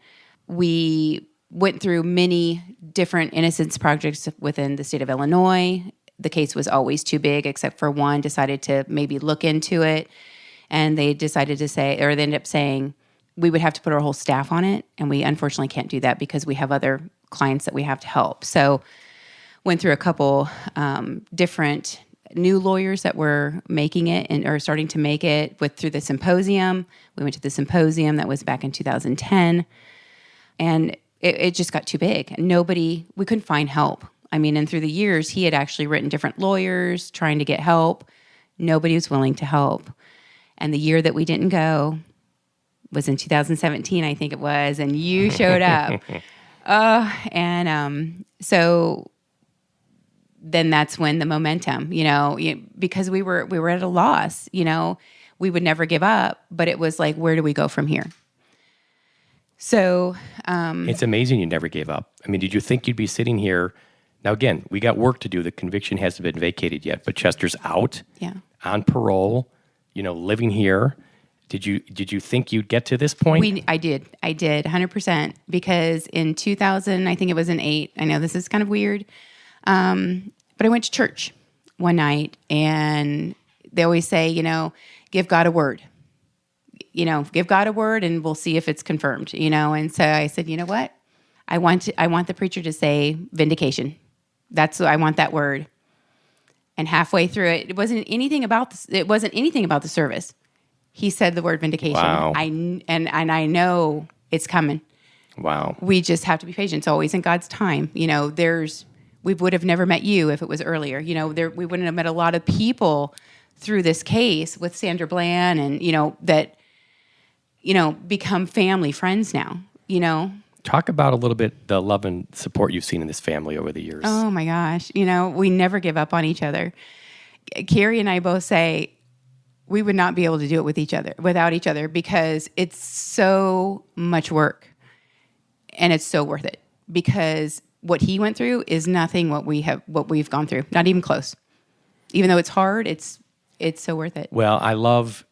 we went through many different innocence projects within the state of Illinois. The case was always too big, except for one decided to maybe look into it. And they decided to say, or they ended up saying, we would have to put our whole staff on it, and we unfortunately can't do that because we have other clients that we have to help. So went through a couple different new lawyers that were making it or starting to make it through the symposium. We went to the symposium that was back in 2010, and it just got too big. We couldn't find help. I mean, and through the years, he had actually written different lawyers trying to get help. Nobody was willing to help. And the year that we didn't go was in 2017, I think it was, and you showed up. So then that's when the momentum, because we were at a loss, we would never give up, but it was like, where do we go from here? So
it's amazing you never gave up. I mean, did you think you'd be sitting here? Now, again, we got work to do. The conviction hasn't been vacated yet, but Chester's out on parole, living here. Did you think you'd get to this point?
I did 100%, because in 2000, I think it was in 2008. I know this is kind of weird, but I went to church one night, and they always say, give God a word. Give God a word, and we'll see if it's confirmed. And so I said, you know what? I want the preacher to say vindication. I want that word. And halfway through it, it wasn't anything about the service. He said the word vindication.
Wow.
I know it's coming.
Wow.
We just have to be patient. It's always in God's time. We would have never met you if it was earlier. We wouldn't have met a lot of people through this case with Sandra Bland and, that, become family friends now,
Talk about a little bit the love and support you've seen in this family over the years.
Oh my gosh. We never give up on each other. Carrie and I both say, we would not be able to do it without each other, because it's so much work and it's so worth it, because what he went through is nothing what we've gone through. Not even close. Even though it's hard, it's so worth it.
Well, I love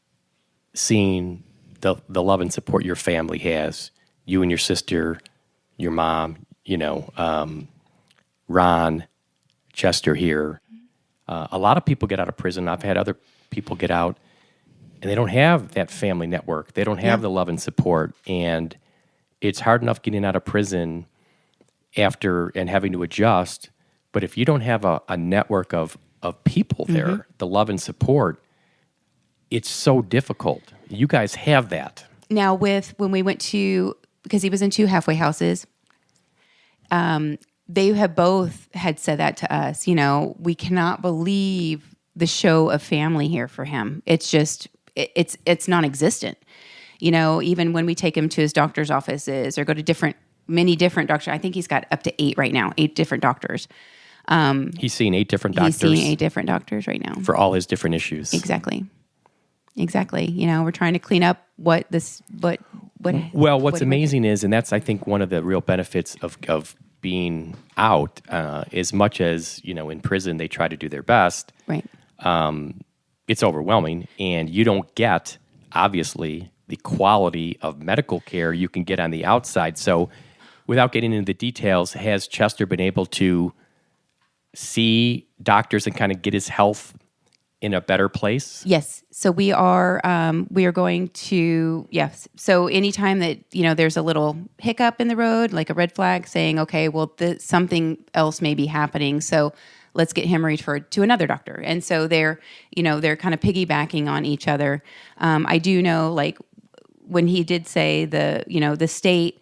seeing the love and support your family has. You and your sister, your mom, Ron, Chester here. A lot of people get out of prison. I've had other people get out, and they don't have that family network. They don't have the love and support, and it's hard enough getting out of prison after and having to adjust. But if you don't have a network of people there, the love and support, it's so difficult. You guys have that.
Now, when we went to, because he was in 2 halfway houses, they have both had said that to us. We cannot believe the show of family here for him. It's just, it's non-existent. Even when we take him to his doctor's offices or go to many different doctors. I think he's got up to 8 right now, 8 different doctors.
He's seeing 8 different doctors.
He's seeing 8 different doctors right now.
For all his different issues.
Exactly. We're trying to clean up what.
Well, what's amazing is, and that's, I think, one of the real benefits of being out, as much as, in prison, they try to do their best.
Right.
It's overwhelming, and you don't get, obviously, the quality of medical care you can get on the outside. So without getting into the details, has Chester been able to see doctors and kind of get his health in a better place?
Yes. So we are going to, yes. So anytime that, there's a little hiccup in the road, like a red flag saying, okay, well, something else may be happening. So let's get him referred to another doctor. And so they're kind of piggybacking on each other. I do know, like, when he did say the state,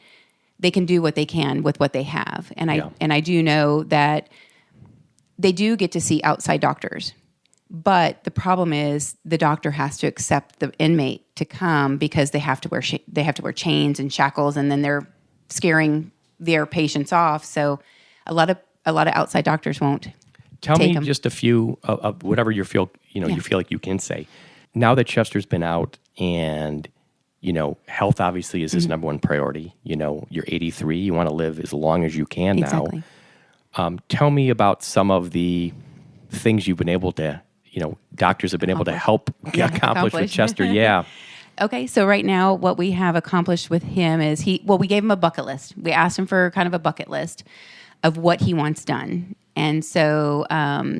they can do what they can with what they have. And I do know that they do get to see outside doctors. But the problem is the doctor has to accept the inmate to come because they have to wear chains and shackles, and then they're scaring their patients off. So a lot of outside doctors won't.
Tell me
them.
just a few of whatever you feel like you can say. Now that Chester's been out, and health obviously is his number one priority. You're 83. You want to live as long as you can
Exactly.
now. Tell me about some of the things you've been able to, doctors have been able to help accomplish with Chester. Yeah.
Okay, so right now what we have accomplished with him is we gave him a bucket list. We asked him for kind of a bucket list of what he wants done. And so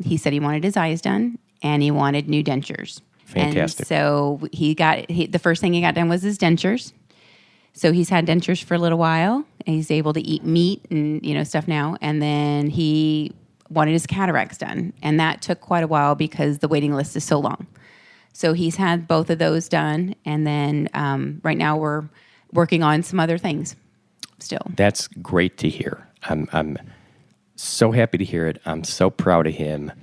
he said he wanted his eyes done and he wanted new dentures.
Fantastic.
And so the first thing he got done was his dentures. So he's had dentures for a little while, and he's able to eat meat and stuff now. And then he wanted his cataracts done, and that took quite a while because the waiting list is so long. So he's had both of those done, and then right now we're working on some other things still.
That's great to hear. I'm so happy to hear it. I'm so proud of him.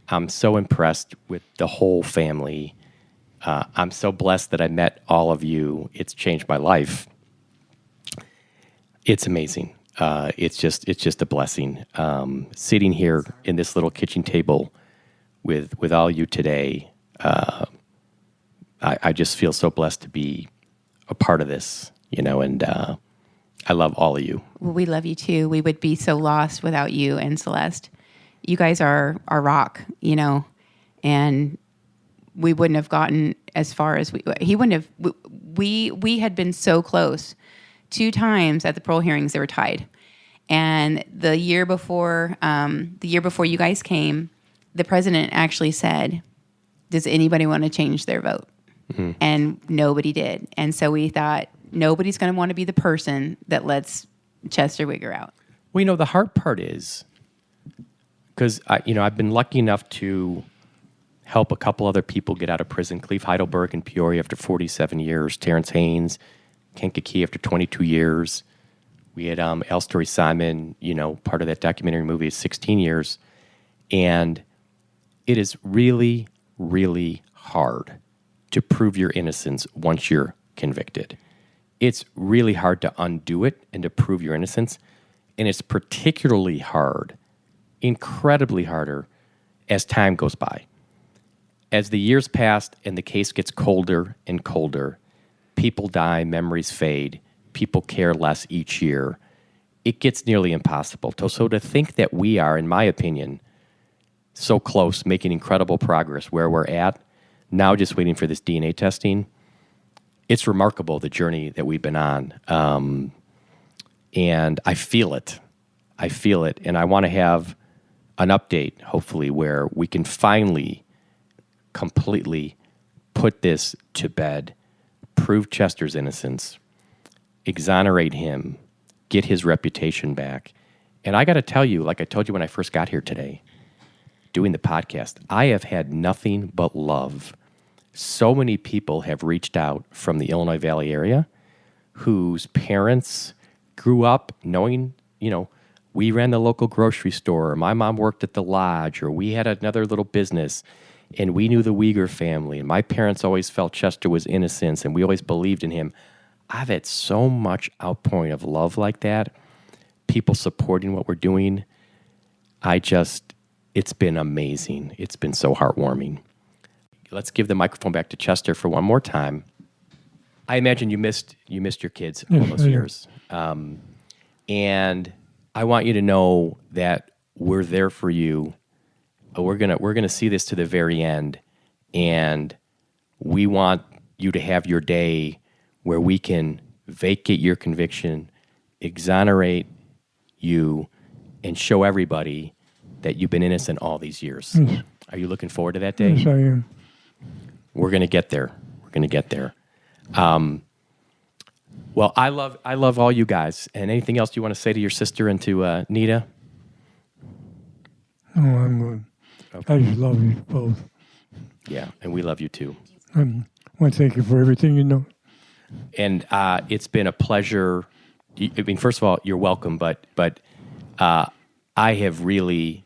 I'm so impressed with the whole family. I'm so blessed that I met all of you. It's changed my life. It's amazing. It's just a blessing. Sitting here in this little kitchen table with all you today, I just feel so blessed to be a part of this, and I love all of you.
Well, we love you too. We would be so lost without you and Celeste. You guys are our rock, and we wouldn't have gotten as far as he wouldn't have. We had been so close. 2 times at the parole hearings, they were tied. And the year before you guys came, the president actually said, "Does anybody want to change their vote?" Mm-hmm. And nobody did. And so we thought, nobody's going to want to be the person that lets Chester Weger out.
Well, the hard part is, because I've been lucky enough to help a couple other people get out of prison. Cleve Heidelberg in Peoria after 47 years. Terrence Haynes, Kankakee after 22 years. We had L. Story Simon, part of that documentary movie, 16 years. And it is really, really hard to prove your innocence once you're convicted. It's really hard to undo it and to prove your innocence. And it's particularly hard, incredibly harder, as time goes by. As the years pass and the case gets colder and colder, people die, memories fade, people care less each year. it gets nearly impossible. So to think that we are, in my opinion, so close, making incredible progress where we're at, now just waiting for this DNA testing, it's remarkable, the journey that we've been on. And I feel it. And I want to have an update, hopefully, where we can finally completely put this to bed, prove Chester's innocence, exonerate him, get his reputation back. And I got to tell you, like I told you when I first got here today, doing the podcast, I have had nothing but love. So many people have reached out from the Illinois Valley area whose parents grew up knowing, we ran the local grocery store, or my mom worked at the lodge, or we had another little business, and we knew the Weger family, and my parents always felt Chester was innocent, and we always believed in him. I've had so much outpouring of love like that, people supporting what we're doing. It's been amazing. It's been so heartwarming. Let's give the microphone back to Chester for one more time. I imagine you missed your kids all those years. And I want you to know that we're there for you. We're gonna see this to the very end, and we want you to have your day where we can vacate your conviction, exonerate you, and show everybody that you've been innocent all these years.
Yes.
Are you looking forward to that day?
Yes, I am.
We're gonna get there. Well, I love all you guys. And anything else you want to say to your sister and to Nita?
No, I'm good. Okay. I just love you both.
Yeah, and we love you too.
I want to thank you for everything you know.
And it's been a pleasure. I mean, first of all, you're welcome, but I have really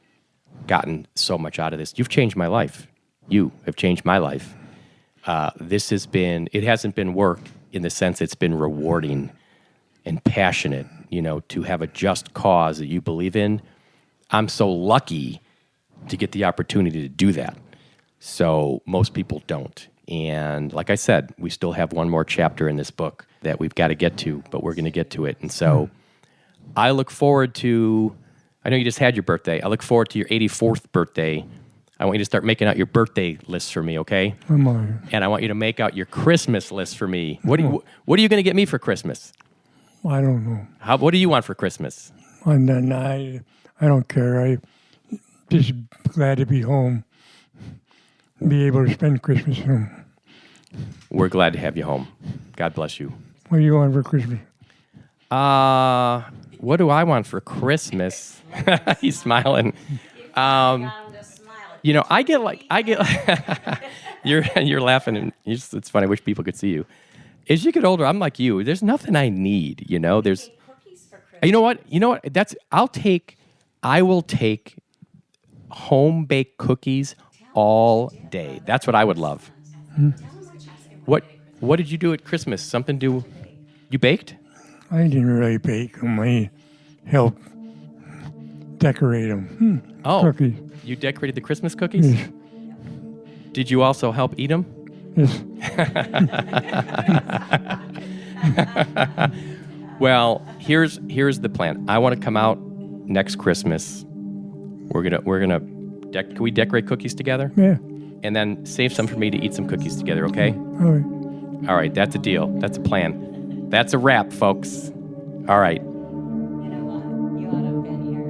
gotten so much out of this. You've changed my life. You have changed my life. It hasn't been work in the sense it's been rewarding and passionate, to have a just cause that you believe in. I'm so lucky to get the opportunity to do that. So most people don't. And like I said, we still have one more chapter in this book that we've got to get to, but we're going to get to it. And so I look forward to, I know you just had your birthday. I look forward to your 84th birthday. I want you to start making out your birthday lists for me, okay?
I'm all right.
And I want you to make out your Christmas list for me. What are you going to get me for Christmas?
I don't know.
What do you want for Christmas?
I don't care. I just glad to be home, be able to spend Christmas home.
We're glad to have you home. God bless you.
What do you want for Christmas?
What do I want for Christmas? He's smiling. I get you're laughing, and it's funny. I wish people could see you. As you get older, I'm like you. There's nothing I need. There's. You know what? I will take home baked cookies all day. That's what I would love. What did you do at Christmas? You baked?
I didn't really bake them. I helped decorate them. Cookies.
You decorated the Christmas cookies?
Yes.
Did you also help eat them?
Yes.
Well, here's the plan. I want to come out next Christmas. Can we decorate cookies together?
Yeah.
And then save some for me to eat some cookies together, okay?
All right.
All right, that's a deal. That's a plan. That's a wrap, folks. All right.
You know what? You ought to have been here,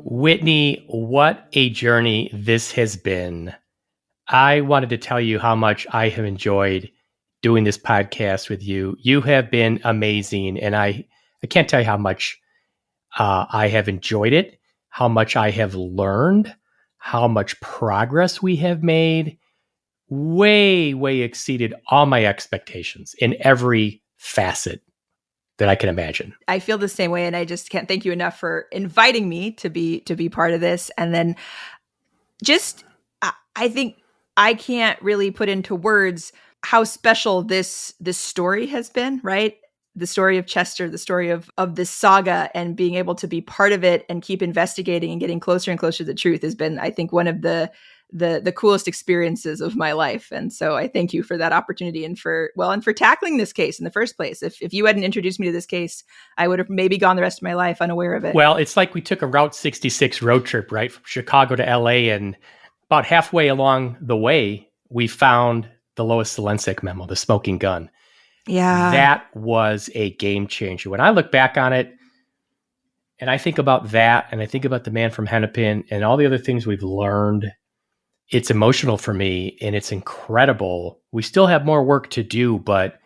Whitney, what a journey this has been. I wanted to tell you how much I have enjoyed doing this podcast with you. You have been amazing, and I can't tell you how much I have enjoyed it, how much I have learned, how much progress we have made. Way, way exceeded all my expectations in every facet that I can imagine.
I feel the same way, and I just can't thank you enough for inviting me to be part of this. And then I think I can't really put into words how special this story has been, right? The story of Chester, the story of this saga, and being able to be part of it and keep investigating and getting closer and closer to the truth has been, I think, one of the the coolest experiences of my life. And so I thank you for that opportunity and for tackling this case in the first place. If you hadn't introduced me to this case, I would have maybe gone the rest of my life unaware of it.
Well, it's like we took a Route 66 road trip, right? From Chicago to LA, and about halfway along the way, we found the Lois Zelensky memo, the smoking gun.
Yeah.
That was a game changer. When I look back on it, and I think about that, and I think about the man from Hennepin and all the other things we've learned, it's emotional for me, and it's incredible. We still have more work to do, but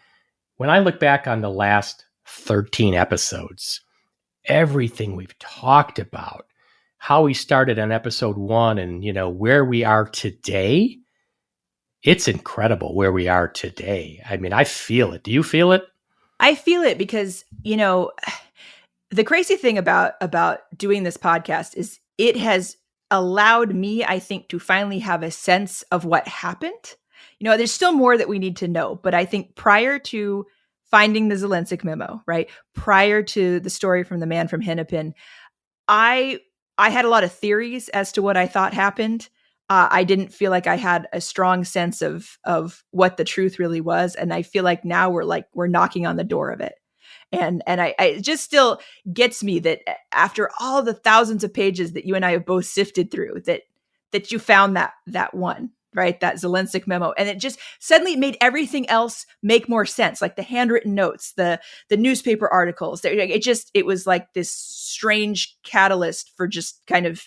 when I look back on the last 13 episodes, everything we've talked about, how we started on episode 1 and, where we are today, it's incredible where we are today. I mean, I feel it. Do you feel it?
I feel it because, the crazy thing about doing this podcast is it has allowed me, I think, to finally have a sense of what happened. There's still more that we need to know, but I think prior to finding the Zelensky memo, right, prior to the story from the man from Hennepin, I had a lot of theories as to what I thought happened. I didn't feel like I had a strong sense of what the truth really was, and I feel like now we're knocking on the door of it. And it just still gets me that after all the thousands of pages that you and I have both sifted through, that you found that one, right? That Zelensky memo. And it just suddenly made everything else make more sense. Like the handwritten notes, the newspaper articles, it was like this strange catalyst for just kind of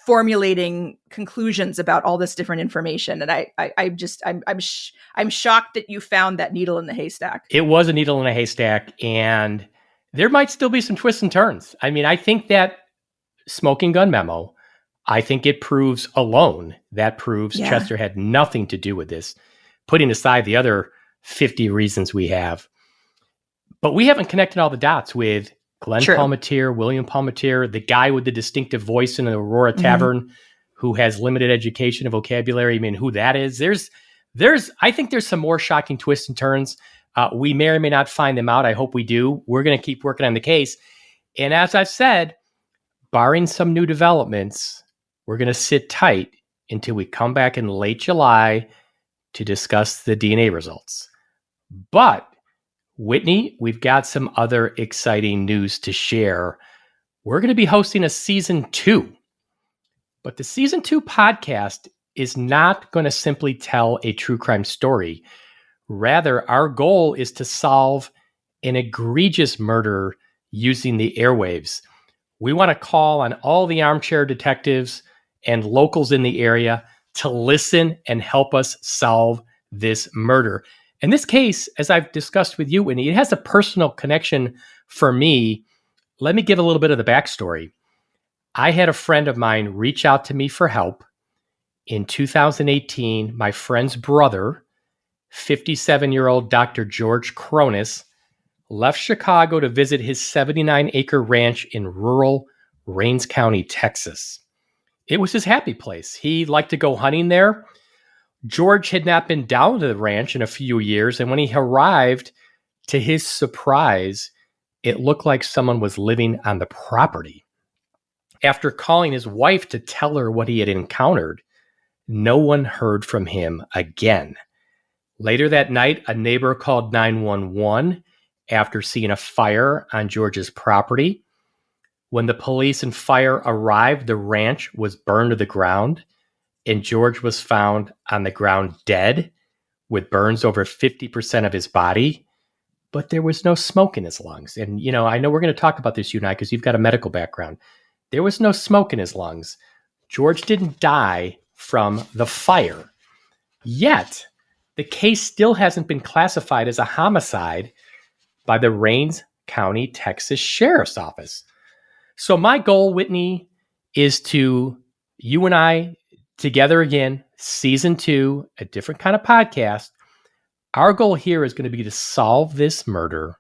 formulating conclusions about all this different information. And I'm shocked that you found that needle in the haystack.
It was a needle in a haystack, and there might still be some twists and turns. I mean, I think that smoking gun memo, I think it proves alone, that proves Chester had nothing to do with this, putting aside the other 50 reasons we have. But we haven't connected all the dots with Glenn Palmatier, William Palmatier, the guy with the distinctive voice in the Aurora Tavern who has limited education and vocabulary. I mean, who that is. I think there's some more shocking twists and turns. We may or may not find them out. I hope we do. We're going to keep working on the case. And as I've said, barring some new developments, we're going to sit tight until we come back in late July to discuss the DNA results. But Whitney, we've got some other exciting news to share. We're going to be hosting a season 2. But the season 2 podcast is not going to simply tell a true crime story. Rather, our goal is to solve an egregious murder using the airwaves. We want to call on all the armchair detectives and locals in the area to listen and help us solve this murder. In this case, as I've discussed with you, Whitney, it has a personal connection for me. Let me give a little bit of the backstory. I had a friend of mine reach out to me for help. In 2018, my friend's brother, 57-year-old Dr. George Cronus, left Chicago to visit his 79-acre ranch in rural Rains County, Texas. It was his happy place. He liked to go hunting there. George had not been down to the ranch in a few years, and when he arrived, to his surprise, it looked like someone was living on the property. After calling his wife to tell her what he had encountered, no one heard from him again. Later that night, a neighbor called 911 after seeing a fire on George's property. When the police and fire arrived, the ranch was burned to the ground, and George was found on the ground dead with burns over 50% of his body, but there was no smoke in his lungs. And, I know we're going to talk about this, you and I, because you've got a medical background. There was no smoke in his lungs. George didn't die from the fire. Yet, the case still hasn't been classified as a homicide by the Rains County, Texas Sheriff's Office. So my goal, Whitney, is to, you and I, together again, season 2, a different kind of podcast. Our goal here is going to be to solve this murder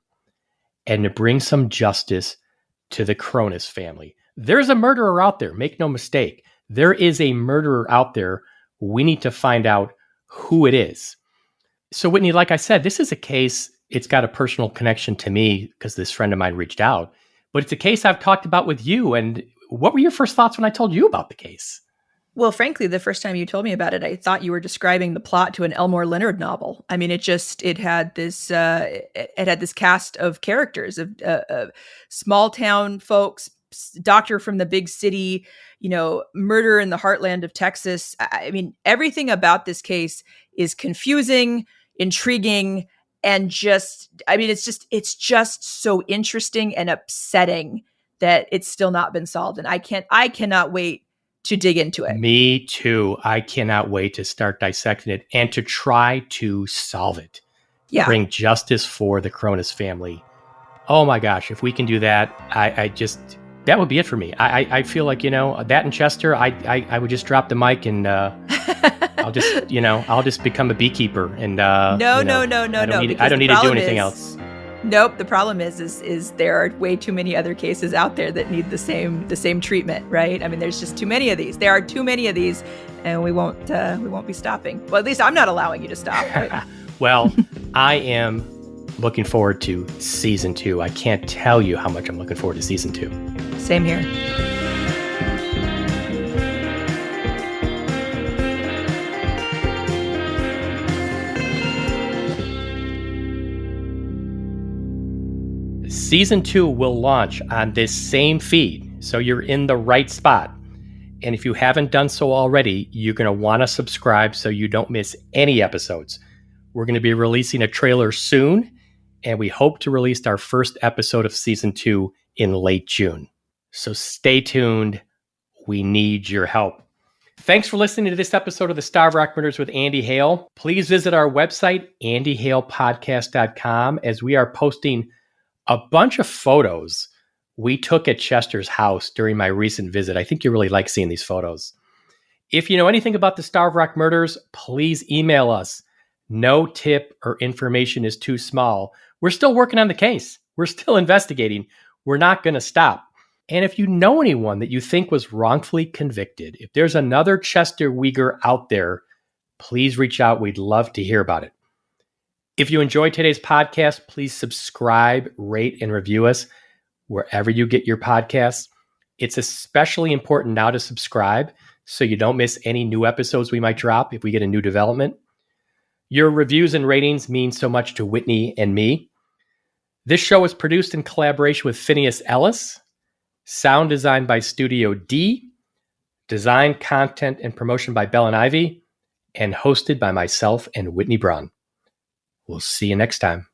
and to bring some justice to the Cronus family. There's a murderer out there. Make no mistake. There is a murderer out there. We need to find out who it is. So Whitney, like I said, this is a case, it's got a personal connection to me because this friend of mine reached out, but it's a case I've talked about with you. And what were your first thoughts when I told you about the case?
Well, frankly, the first time you told me about it, I thought you were describing the plot to an Elmore Leonard novel. I mean, it had this cast of characters of small town folks, doctor from the big city, murder in the heartland of Texas. I mean, everything about this case is confusing, intriguing, and it's just so interesting and upsetting that it's still not been solved. And I cannot wait to dig into it.
Me too. I cannot wait to start dissecting it and to try to solve it.
Yeah.
Bring justice for the Cronus family. Oh my gosh, if we can do that, that would be it for me. I feel like, that and Chester, I would just drop the mic and I'll just become a beekeeper and
No.
I don't need to do anything else.
Nope. The problem is there are way too many other cases out there that need the same treatment, right? I mean, there's just too many of these. There are too many of these, and we won't be stopping. Well, at least I'm not allowing you to stop. Right?
Well, I am looking forward to season 2. I can't tell you how much I'm looking forward to season 2.
Same here.
Season 2 will launch on this same feed, so you're in the right spot. And if you haven't done so already, you're going to want to subscribe so you don't miss any episodes. We're going to be releasing a trailer soon, and we hope to release our first episode of Season 2 in late June. So stay tuned. We need your help. Thanks for listening to this episode of the Starved Rock Murders with Andy Hale. Please visit our website, andyhalepodcast.com, as we are posting a bunch of photos we took at Chester's house during my recent visit. I think you really like seeing these photos. If you know anything about the Starved Rock Murders, please email us. No tip or information is too small. We're still working on the case. We're still investigating. We're not going to stop. And if you know anyone that you think was wrongfully convicted, if there's another Chester Weger out there, please reach out. We'd love to hear about it. If you enjoyed today's podcast, please subscribe, rate, and review us wherever you get your podcasts. It's especially important now to subscribe so you don't miss any new episodes we might drop if we get a new development. Your reviews and ratings mean so much to Whitney and me. This show is produced in collaboration with Phineas Ellis, sound design by Studio D, design, content, and promotion by Bell and Ivy, and hosted by myself and Whitney Braun. We'll see you next time.